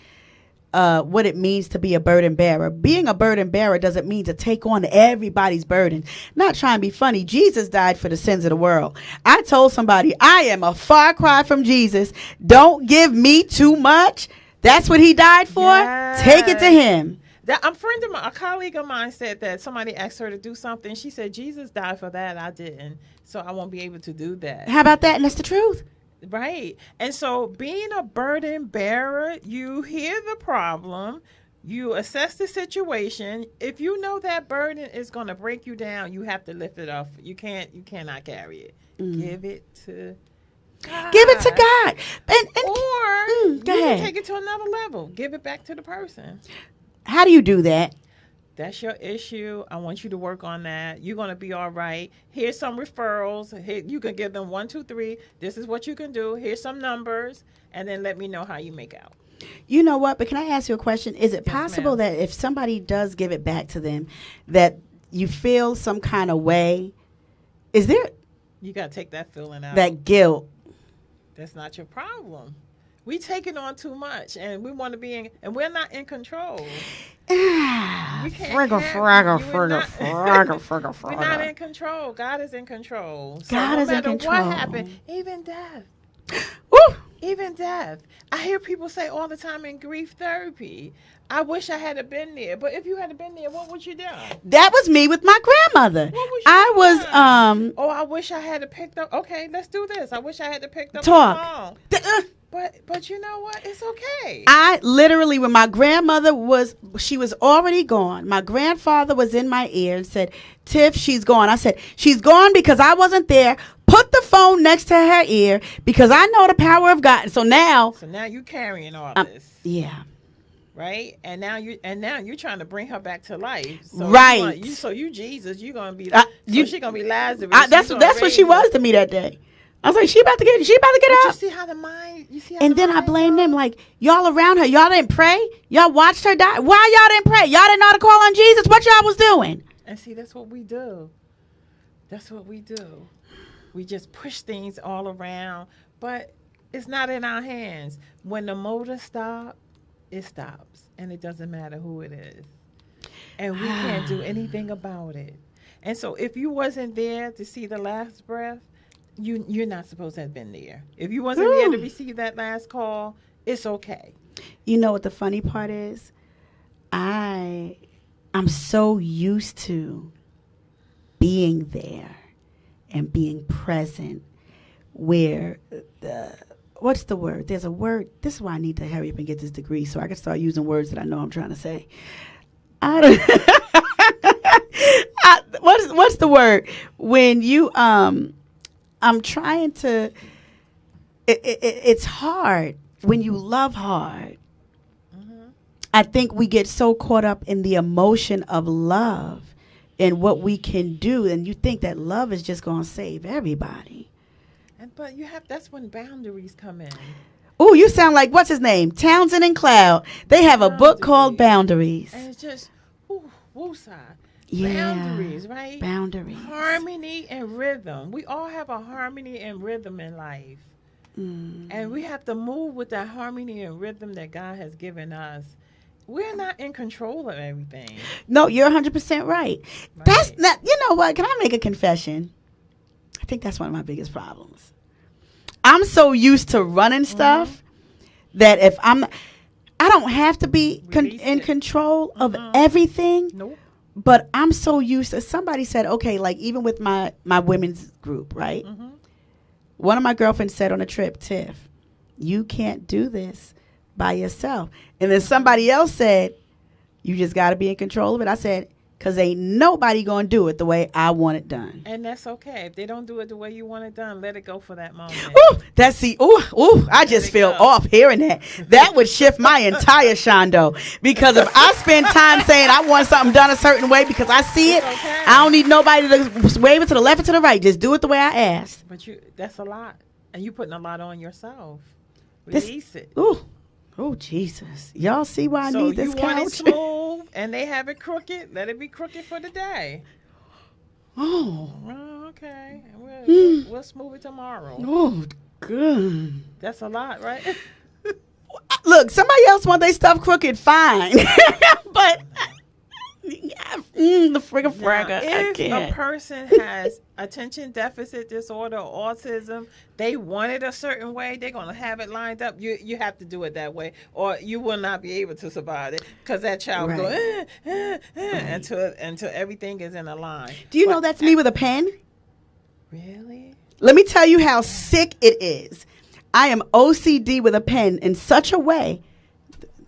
what it means to be a burden bearer? Being a burden bearer doesn't mean to take on everybody's burden. Not trying to be funny. Jesus died for the sins of the world. I told somebody, I am a far cry from Jesus. Don't give me too much. That's what he died for. Yes. Take it to him. A colleague of mine said that somebody asked her to do something. She said, Jesus died for that. I didn't. So I won't be able to do that. How about that? And that's the truth. Right. And so being a burden bearer, you hear the problem, you assess the situation. If you know that burden is going to break you down, you have to lift it off. You cannot carry it. Give it to God. Give it to God. Or you go ahead. can take it to another level. Give it back to the person. How do you do that? That's your issue. I want you to work on that. You're going to be all right. Here's some referrals. Here, you can give them 1, 2, 3. This is what you can do. Here's some numbers. And then let me know how you make out. You know what? But can I ask you a question? Is it possible that if somebody does give it back to them, that you feel some kind of way? Is there... You got to take that feeling out. That guilt. That's not your problem. We take it on too much, and we want to be in, and we're not in control. Frigga. We're not in control. God is in control. So God is in control. No matter what happened, even death. Woo! Even death. I hear people say all the time in grief therapy, I wish I had been there. But if you had been there, what would you do? That was me with my grandmother. What was I wish I had picked up. Okay, let's do this. I wish I had picked up talk. The phone. But you know what? It's okay. I literally, when my grandmother she was already gone. My grandfather was in my ear and said, Tiff, she's gone. I said, she's gone because I wasn't there. Put the phone next to her ear because I know the power of God. So now you're carrying all this. Yeah. Right? And now you're trying to bring her back to life. So right. You Jesus, you're gonna be she's gonna be Lazarus. That's what she was to me that day. I was like, she about to get out. You see how the mind, and then I blame them, like, y'all around her. Y'all didn't pray. Y'all watched her die. Why y'all didn't pray? Y'all didn't know to call on Jesus. What y'all was doing? And see, that's what we do. We just push things all around, but it's not in our hands. When the motor stops, it stops, and it doesn't matter who it is. And we can't do anything about it. And so if you wasn't there to see the last breath, you're not supposed to have been there. If you wasn't there to receive that last call, it's okay. You know what the funny part is? I'm so used to being there and being present where what's the word? There's a word. This is why I need to hurry up and get this degree so I can start using words that I know I'm trying to say. What's the word? When you I'm trying to it's hard when you love hard. Mm-hmm. I think we get so caught up in the emotion of love and what we can do, and you think that love is just going to save everybody. But that's when boundaries come in. Oh, you sound like, what's his name? Townsend and Cloud. They have a book called Boundaries. And it's just, woosah. Yeah. Boundaries, right? Boundaries. Harmony and rhythm. We all have a harmony and rhythm in life. And we have to move with that harmony and rhythm that God has given us. We're not in control of everything. No, you're 100% right. That's not, you know what? Can I make a confession? I think that's one of my biggest problems. I'm so used to running stuff that if I don't have to be in control of everything. Nope. But I'm so used to, somebody said, okay, like even with my women's group, right? Mm-hmm. One of my girlfriends said on a trip, Tiff, you can't do this by yourself. And then somebody else said, you just got to be in control of it. I said, because ain't nobody going to do it the way I want it done. And that's okay. If they don't do it the way you want it done, let it go for that moment. I just feel off hearing that. That would shift my entire shondo. Because if I spend time saying I want something done a certain way because I see it, okay. I don't need nobody to wave it to the left or to the right. Just do it the way I asked. But that's a lot. And you're putting a lot on yourself. Release it. Oh, Jesus. Y'all see why I need this couch? So you want it smooth and they have it crooked, let it be crooked for the day. Oh. Okay. We'll smooth it tomorrow. Oh, good. That's a lot, right? Look, somebody else want their stuff crooked, fine. But The frigga fragga. Now, I if can't. a person has attention deficit disorder or autism, they want it a certain way, they're going to have it lined up. You have to do it that way, or you will not be able to survive it, because that child will go until everything is in a line. Do you know that's me with a pen? Really? Let me tell you how sick it is. I am OCD with a pen in such a way.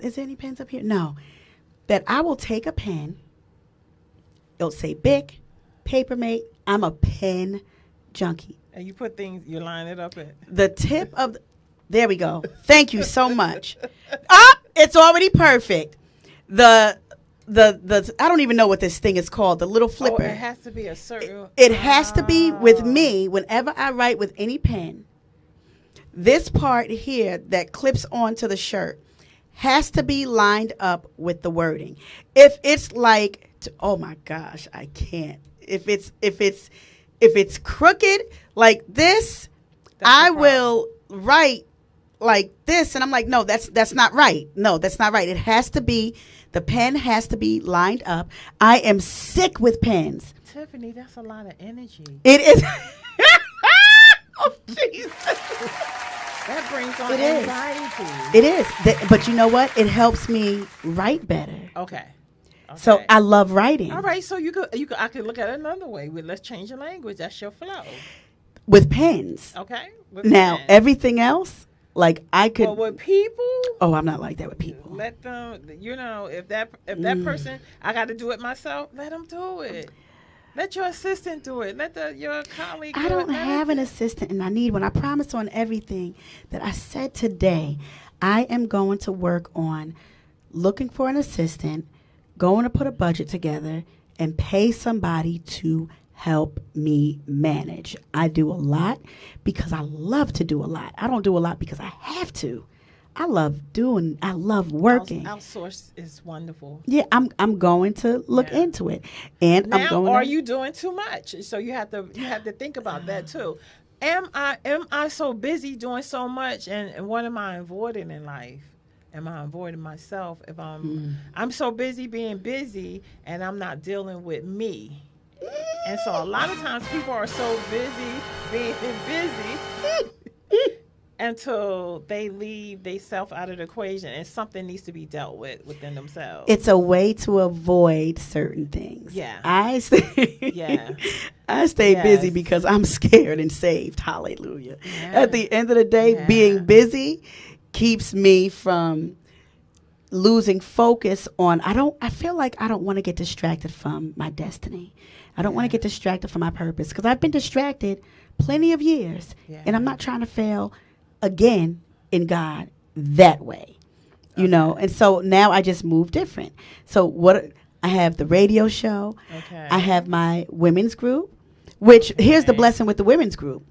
Is there any pens up here? No. That I will take a pen. It'll say Bic, Papermate. I'm a pen junkie. And you put things, you line it up at The tip of there we go. Thank you so much. It's already perfect. The I don't even know what this thing is called. The little flipper. Oh, it has to be a certain. It has to be with me whenever I write with any pen. This part here that clips onto the shirt has to be lined up with the wording. If it's like, oh my gosh, I can't. If it's crooked like this, I will write like this, and I'm like, no, that's not right. No, that's not right. It has to be, the pen has to be lined up. I am sick with pens. Tiffany, that's a lot of energy. It is. Oh, Jesus. That brings on anxiety. It is. But you know what? It helps me write better. Okay. So I love writing. All right. So I could look at it another way. Let's change the language. That's your flow. With pens. Okay. Now, everything else, like I could. Well, with people. Oh, I'm not like that with people. Let them, if that person, I got to do it myself, let them do it. Let your assistant do it. Let your colleague do it. I don't have an assistant, and I need one. I promise on everything that I said today, I am going to work on looking for an assistant, going to put a budget together, and pay somebody to help me manage. I do a lot because I love to do a lot. I don't do a lot because I have to. I love working. Outsource is wonderful. Yeah, I'm going to look into it. And now, I'm going are you doing too much? So you have to think about that too. Am I so busy doing so much, and what am I avoiding in life? Am I avoiding myself if I'm so busy being busy and I'm not dealing with me? And so a lot of times people are so busy being busy until they leave they self out of the equation, and something needs to be dealt with within themselves. It's a way to avoid certain things. Yeah. I stay busy because I'm scared and saved. Hallelujah. Yeah. At the end of the day, being busy keeps me from losing focus on, I feel like I don't want to get distracted from my destiny. I don't want to get distracted from my purpose, because I've been distracted plenty of years, and I'm not trying to fail again in God that way, you know. And so now I just move different. So I have the radio show. I have my women's group, which here's the blessing with the women's group.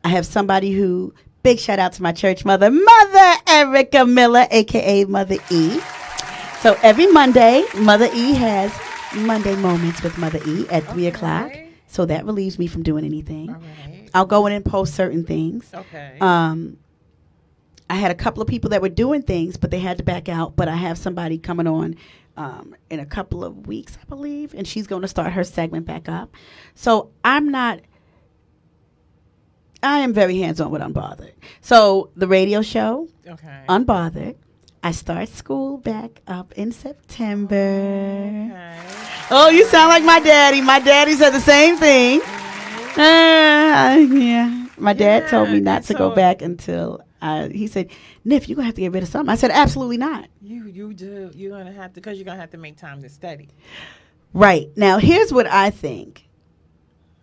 I have somebody who, big shout out to my church mother, Mother Erica Miller, a.k.a. Mother E. So every Monday, Mother E has Monday Moments with Mother E at 3 o'clock. So that relieves me from doing anything. I'll go in and post certain things. I had a couple of people that were doing things, but they had to back out. But I have somebody coming on in a couple of weeks, I believe, and she's going to start her segment back up. So I am very hands-on with Unbothered. So the radio show, Unbothered. I start school back up in September. Oh, you sound like my daddy. My daddy said the same thing. My dad told me not to go back until he said, Nif, you're going to have to get rid of something. I said, absolutely not. You do. You're going to have to, because you're going to have to make time to study. Right. Now, here's what I think.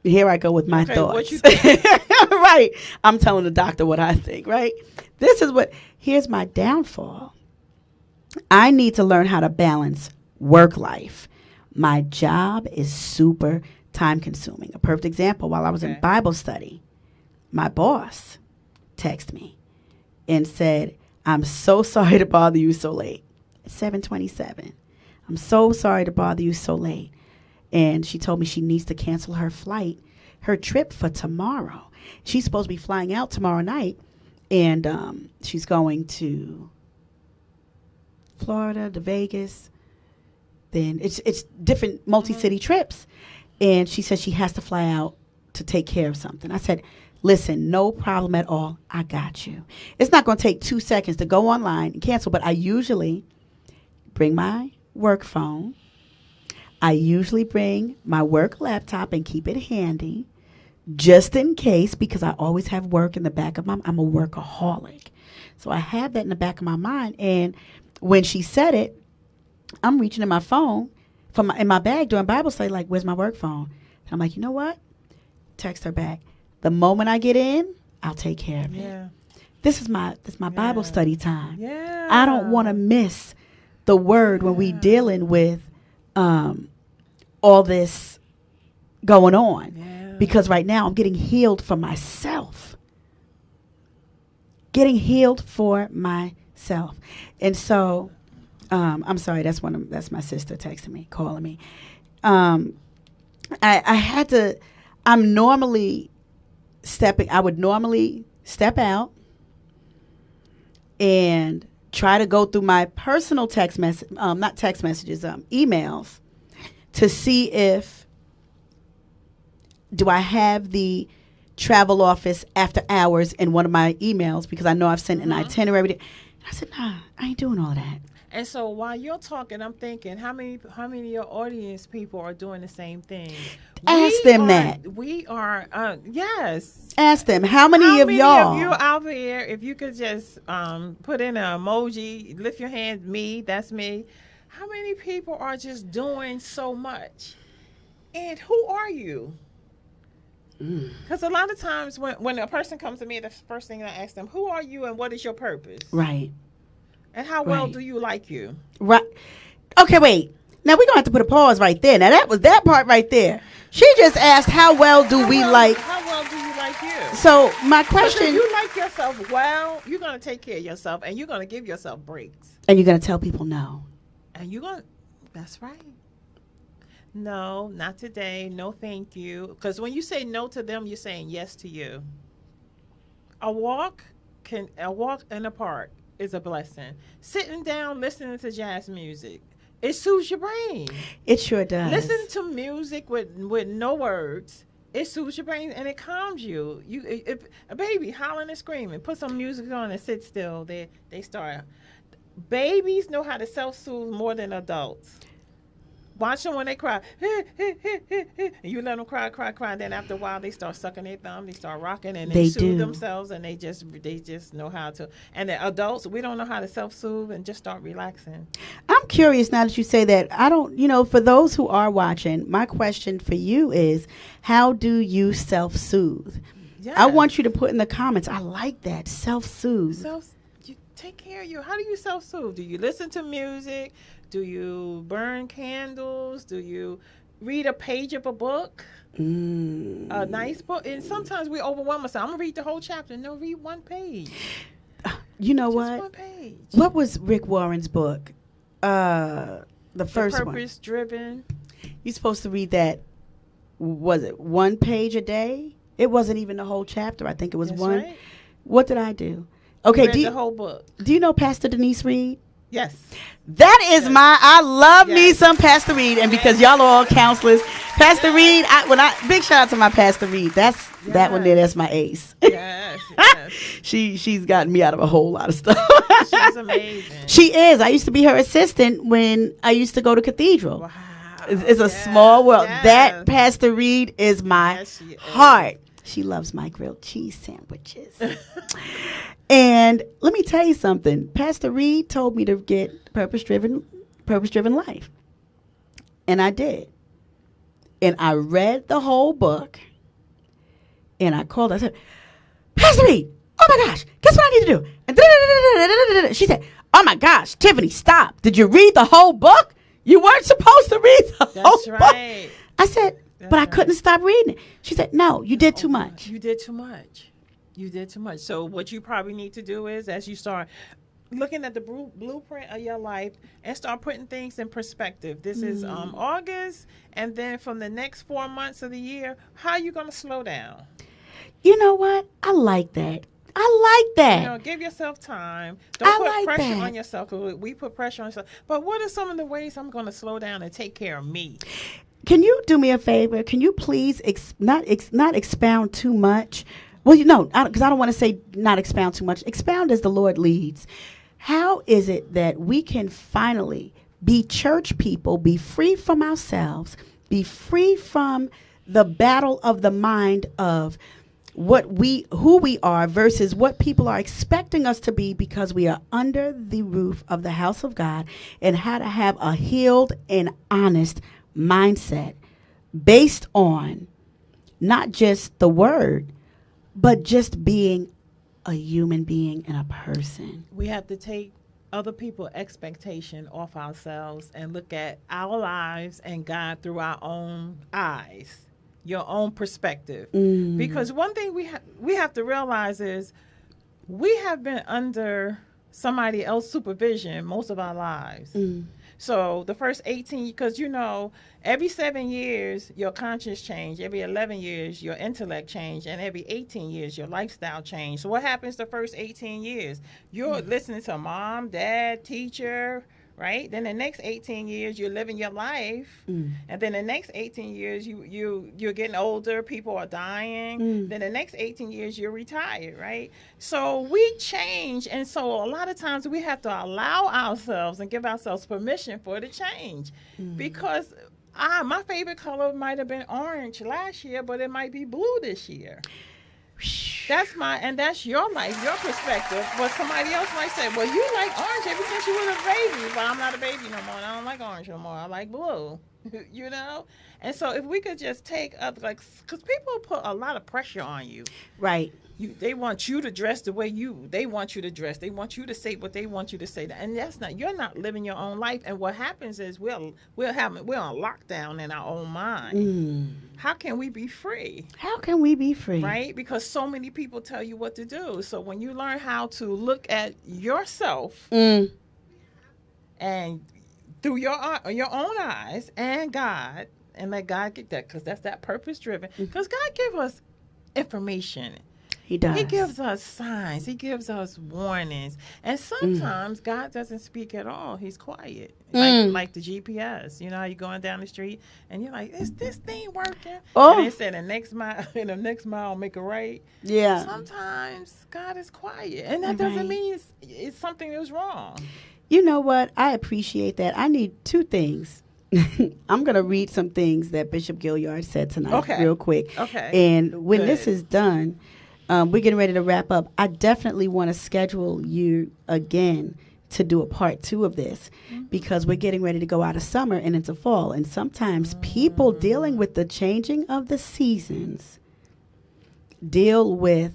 Here I go with my thoughts. What you think? Right. I'm telling the doctor what I think, right? Here's my downfall. I need to learn how to balance work life. My job is super time consuming. A perfect example, while I was in Bible study, my boss texted me and said, I'm so sorry to bother you so late. It's 7:27. I'm so sorry to bother you so late. And she told me she needs to cancel her trip for tomorrow. She's supposed to be flying out tomorrow night, and she's going to Florida, to Vegas. then it's different multi-city trips. And she said she has to fly out to take care of something. I said, listen, no problem at all. I got you. It's not going to take 2 seconds to go online and cancel, but I usually bring my work phone. I usually bring my work laptop and keep it handy just in case, because I always have work in the back of I'm a workaholic. So I have that in the back of my mind. And when she said it, I'm reaching in my phone in my bag during Bible study, like, where's my work phone? And I'm like, you know what? Text her back. The moment I get in, I'll take care of it. This is my Bible study time. Yeah. I don't want to miss the word when we dealing with all this going on. Yeah. Because right now I'm getting healed for myself. Getting healed for myself. And so I'm sorry, that's my sister texting me, calling me. I would normally step out and try to go through my personal emails to see if do I have the travel office after hours in one of my emails, because I know I've sent an itinerary. And I said, nah, I ain't doing all that. And so while you're talking, I'm thinking, how many of your audience people are doing the same thing? Ask them that. We are, yes. Ask them, how many of y'all? Of you out there, if you could just put in an emoji, lift your hand, me, that's me. How many people are just doing so much? And who are you? Because a lot of times when a person comes to me, the first thing I ask them, who are you and what is your purpose? Right. And how well do you like you? Right. Okay, wait. Now we're going to have to put a pause right there. Now that was that part right there. She just asked, how well do you like you? So my question. If you like yourself well, you're going to take care of yourself and you're going to give yourself breaks. And you're going to tell people no. And that's right. No, not today. No, thank you. Because when you say no to them, you're saying yes to you. A walk in a park is a blessing. Sitting down, listening to jazz music, it soothes your brain. It sure does. Listen to music with no words. It soothes your brain and it calms you. If a baby hollering and screaming, put some music on and sit still. They start. Babies know how to self-soothe more than adults. Watch them when they cry. And you let them cry. And then after a while, they start sucking their thumb. They start rocking and they soothe themselves. And they just know how to. And the adults, we don't know how to self-soothe and just start relaxing. I'm curious now that you say that. I don't, for those who are watching, my question for you is, how do you self-soothe? Yes. I want you to put in the comments. I like that. Self-soothe. You take care of you. How do you self-soothe? Do you listen to music? Do you burn candles? Do you read a page of a book? A nice book? And sometimes we overwhelm ourselves. I'm going to read the whole chapter. No, read one page. You know Just what? One page. What was Rick Warren's book? The first one. Purpose Driven. You're supposed to read that, was it one page a day? It wasn't even the whole chapter. I think it was one. Right. What did I do? Okay, the whole book. Do you know Pastor Denise Reed? Yes. That is I love me some Pastor Reed, and because y'all are all counselors, Pastor Reed, big shout out to my Pastor Reed. That one there, that's my ace. Yes. She's gotten me out of a whole lot of stuff. She's amazing. She is. I used to be her assistant when I used to go to Cathedral. Wow. It's a small world. Yes. That Pastor Reed is my heart. She loves my grilled cheese sandwiches. And let me tell you something. Pastor Reed told me to get purpose-driven life. And I did. And I read the whole book. And I called her. I said, Pastor Reed, oh my gosh, guess what I need to do? And she said, oh my gosh, Tiffany, stop. Did you read the whole book? You weren't supposed to read the whole book. Right. I said, but I couldn't stop reading it. She said, no, you did too much. You did too much. So what you probably need to do is, as you start looking at the blueprint of your life and start putting things in perspective. This is August, and then from the next 4 months of the year, how are you going to slow down? You know what? I like that. I like that. Give yourself time. Don't I put like pressure that. on yourself. 'Cause we put pressure on ourselves. But what are some of the ways I'm going to slow down and take care of me? Can you do me a favor? Can you please not expound too much? Well, because I don't want to say not expound too much. Expound as the Lord leads. How is it that we can finally be church people, be free from ourselves, be free from the battle of the mind of who we are versus what people are expecting us to be, because we are under the roof of the house of God, and how to have a healed and honest mindset based on not just the word, but just being a human being and a person. We have to take other people's expectation off ourselves and look at our lives and God through our own eyes, your own perspective. Because one thing we have to realize is we have been under somebody else's supervision most of our lives. So the first 18, because every 7 years your conscience change, every 11 years your intellect change, and every 18 years your lifestyle change. So what happens the first 18 years? You're listening to mom, dad, teacher, right? Then the next 18 years you're living your life, and then the next 18 years you're getting older, people are dying. Then the next 18 years you're retired, right? So we change, and so a lot of times we have to allow ourselves and give ourselves permission for the change, because my favorite color might have been orange last year, but it might be blue this year. That's your life, your perspective. But somebody else might say, well, you like orange ever since you were a baby. But I'm not a baby no more, and I don't like orange no more. I like blue, And so if we could just take up, because people put a lot of pressure on you. Right. They want you to dress the way they want you to dress. They want you to say what they want you to say. And you're not living your own life. And what happens is we're on lockdown in our own mind. How can we be free? How can we be free? Right? Because so many people tell you what to do. So when you learn how to look at yourself and through your own eyes and God, and let God get that, because that's that purpose driven. Because God gives us information. He does. He gives us signs. He gives us warnings. And sometimes God doesn't speak at all. He's quiet. Like the GPS. You know how you're going down the street and you're like, is this thing working? Oh. And it said in the next mile make a right. Yeah. Sometimes God is quiet. And that doesn't mean it's something that's wrong. You know what? I appreciate that. I need two things. I'm going to read some things that Bishop Gilyard said tonight real quick. Okay. And when this is done, we're getting ready to wrap up. I definitely want to schedule you again to do a part 2 of this, because we're getting ready to go out of summer and into fall. And sometimes people dealing with the changing of the seasons deal with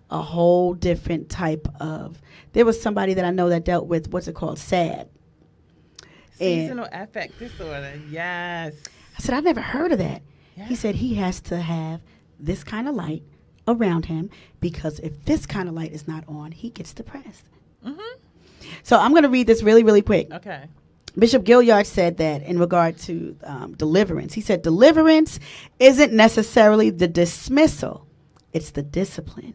a whole different type of. There was somebody that I know that dealt with what's it called? SAD. Seasonal affect disorder. Yes. I said, I've never heard of that. Yeah. He said he has to have this kind of light around him, because if this kind of light is not on, he gets depressed. So I'm going to read this really, really quick. Okay. Bishop Gilyard said that in regard to deliverance. He said, deliverance isn't necessarily the dismissal. It's the discipline.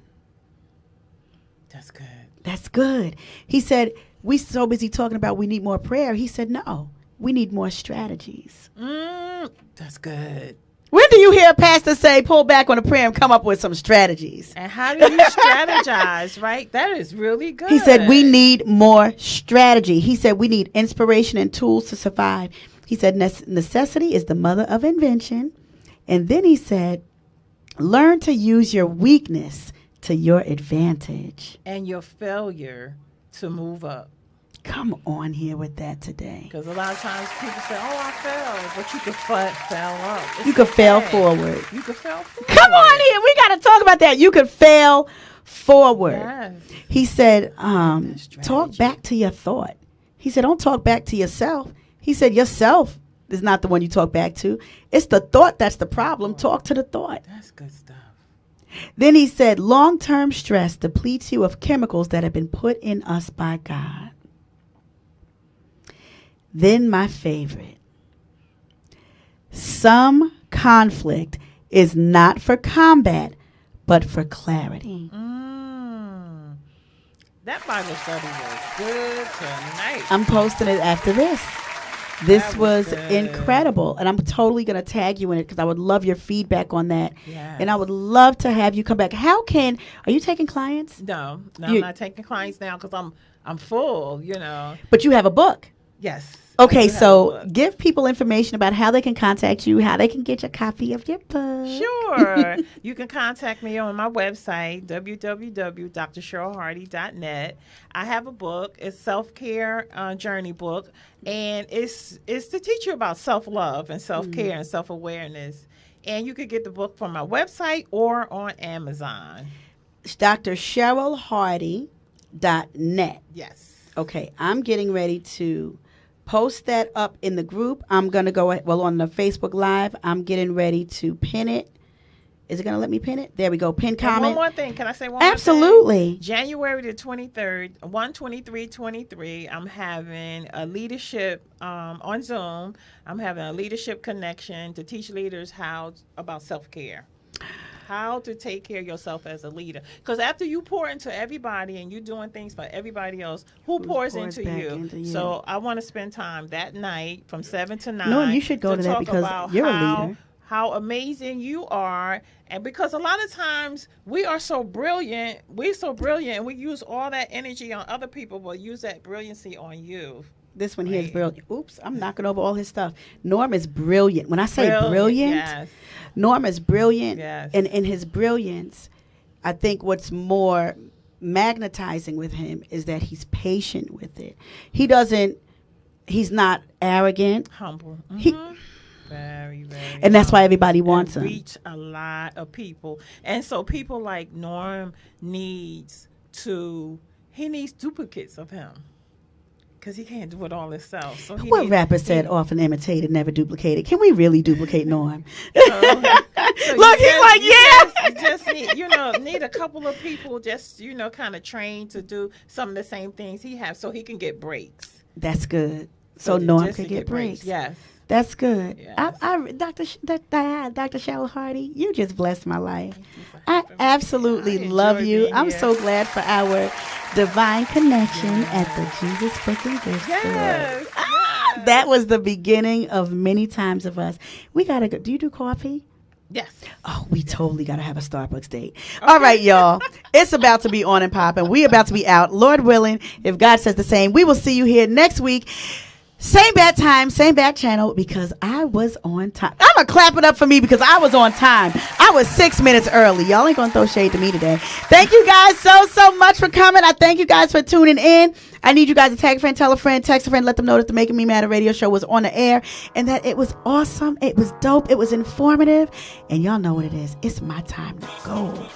That's good. That's good. He said, we so busy talking about we need more prayer. He said, no, we need more strategies. That's good. When do you hear a pastor say, pull back on the prayer and come up with some strategies? And how do you strategize, right? That is really good. He said, we need more strategy. He said, we need inspiration and tools to survive. He said, necessity is the mother of invention. And then he said, learn to use your weakness to your advantage. And your failure to move up. Come on here with that today. Because a lot of times people say, oh, I fell. But you could fail up. You could fail forward. You could fail forward. Come on here. We got to talk about that. You could fail forward. Yes. He said, talk back to your thought. He said, don't talk back to yourself. He said, yourself is not the one you talk back to. It's the thought that's the problem. Talk to the thought. That's good stuff. Then he said, long-term stress depletes you of chemicals that have been put in us by God. Then my favorite. Some conflict is not for combat, but for clarity. That Bible study was good tonight. I'm posting it after this. This That was was good. incredible, and I'm totally going to tag you in it because I would love your feedback on that. Yes. And I would love to have you come back. Are you taking clients? No, You- I'm not taking clients now because I'm full. But you have a book. Yes. Okay, I do have a so book. give people information about how they can contact you, how they can get a copy of your book. Sure. You can contact me on my website, www.drcherylhardy.net. I have a book. It's self-care journey book, and it's to teach you about self-love and self-care and self-awareness. And you could get the book from my website or on Amazon. It's drcherylhardy.net. Yes. Okay, I'm getting ready to post that up in the group. I'm going to go, on the Facebook Live, I'm getting ready to pin it. Is it going to let me pin it? There we go. Pin And comment. one more thing. Can I say one Absolutely. more thing? January the 23rd, 1/23/23, I'm having a leadership on Zoom. I'm having a leadership connection to teach leaders about self-care. How to take care of yourself as a leader. Because after you pour into everybody and you're doing things for everybody else, who pours into back you? into you? So I want to spend time that night from 7 to 9. No, you should go to that talk because about you're a leader. how amazing you are. And because a lot of times we are so brilliant, and we use all that energy on other people, but use that brilliancy on you. This one here is brilliant. Oops, I'm knocking over all his stuff. Norm is brilliant. When I say brilliant, yes. Norm is brilliant. Yes. And in his brilliance, I think what's more magnetizing with him is that he's patient with it. He's not arrogant. Humble. He- Very, very. And that's why humble. everybody wants And him. reach a lot of people. And so people like Norm needs duplicates of him. Because he can't do it all himself. So What rapper said often imitated, never duplicated? Can we really duplicate Norm? So Look, he's like, yeah. You just need a couple of people just, kind of trained to do some of the same things he has so he can get breaks. That's good. So Norm just could to get breaks. Yes. That's good. Yes. Dr. Cheryl Hardy, you just blessed my life. Thank you for I having me. absolutely I love enjoy you. being I'm here. so glad for our divine connection at the Jesus Freaking Gift Store. Yes. That was the beginning of many times of us. We got to go. Do you do coffee? Yes. Oh, we totally got to have a Starbucks date. All right, y'all. It's about to be on and popping. We about to be out. Lord willing, if God says the same, we will see you here next week. Same bad time, same bad channel, because I was on time. I'm going to clap it up for me because I was on time. I was 6 minutes early. Y'all ain't going to throw shade to me today. Thank you guys so much for coming. I thank you guys for tuning in. I need you guys to tag a friend, tell a friend, text a friend, let them know that the Making Me Matter radio show was on the air and that it was awesome. It was dope. It was informative. And y'all know what it is. It's my time to go.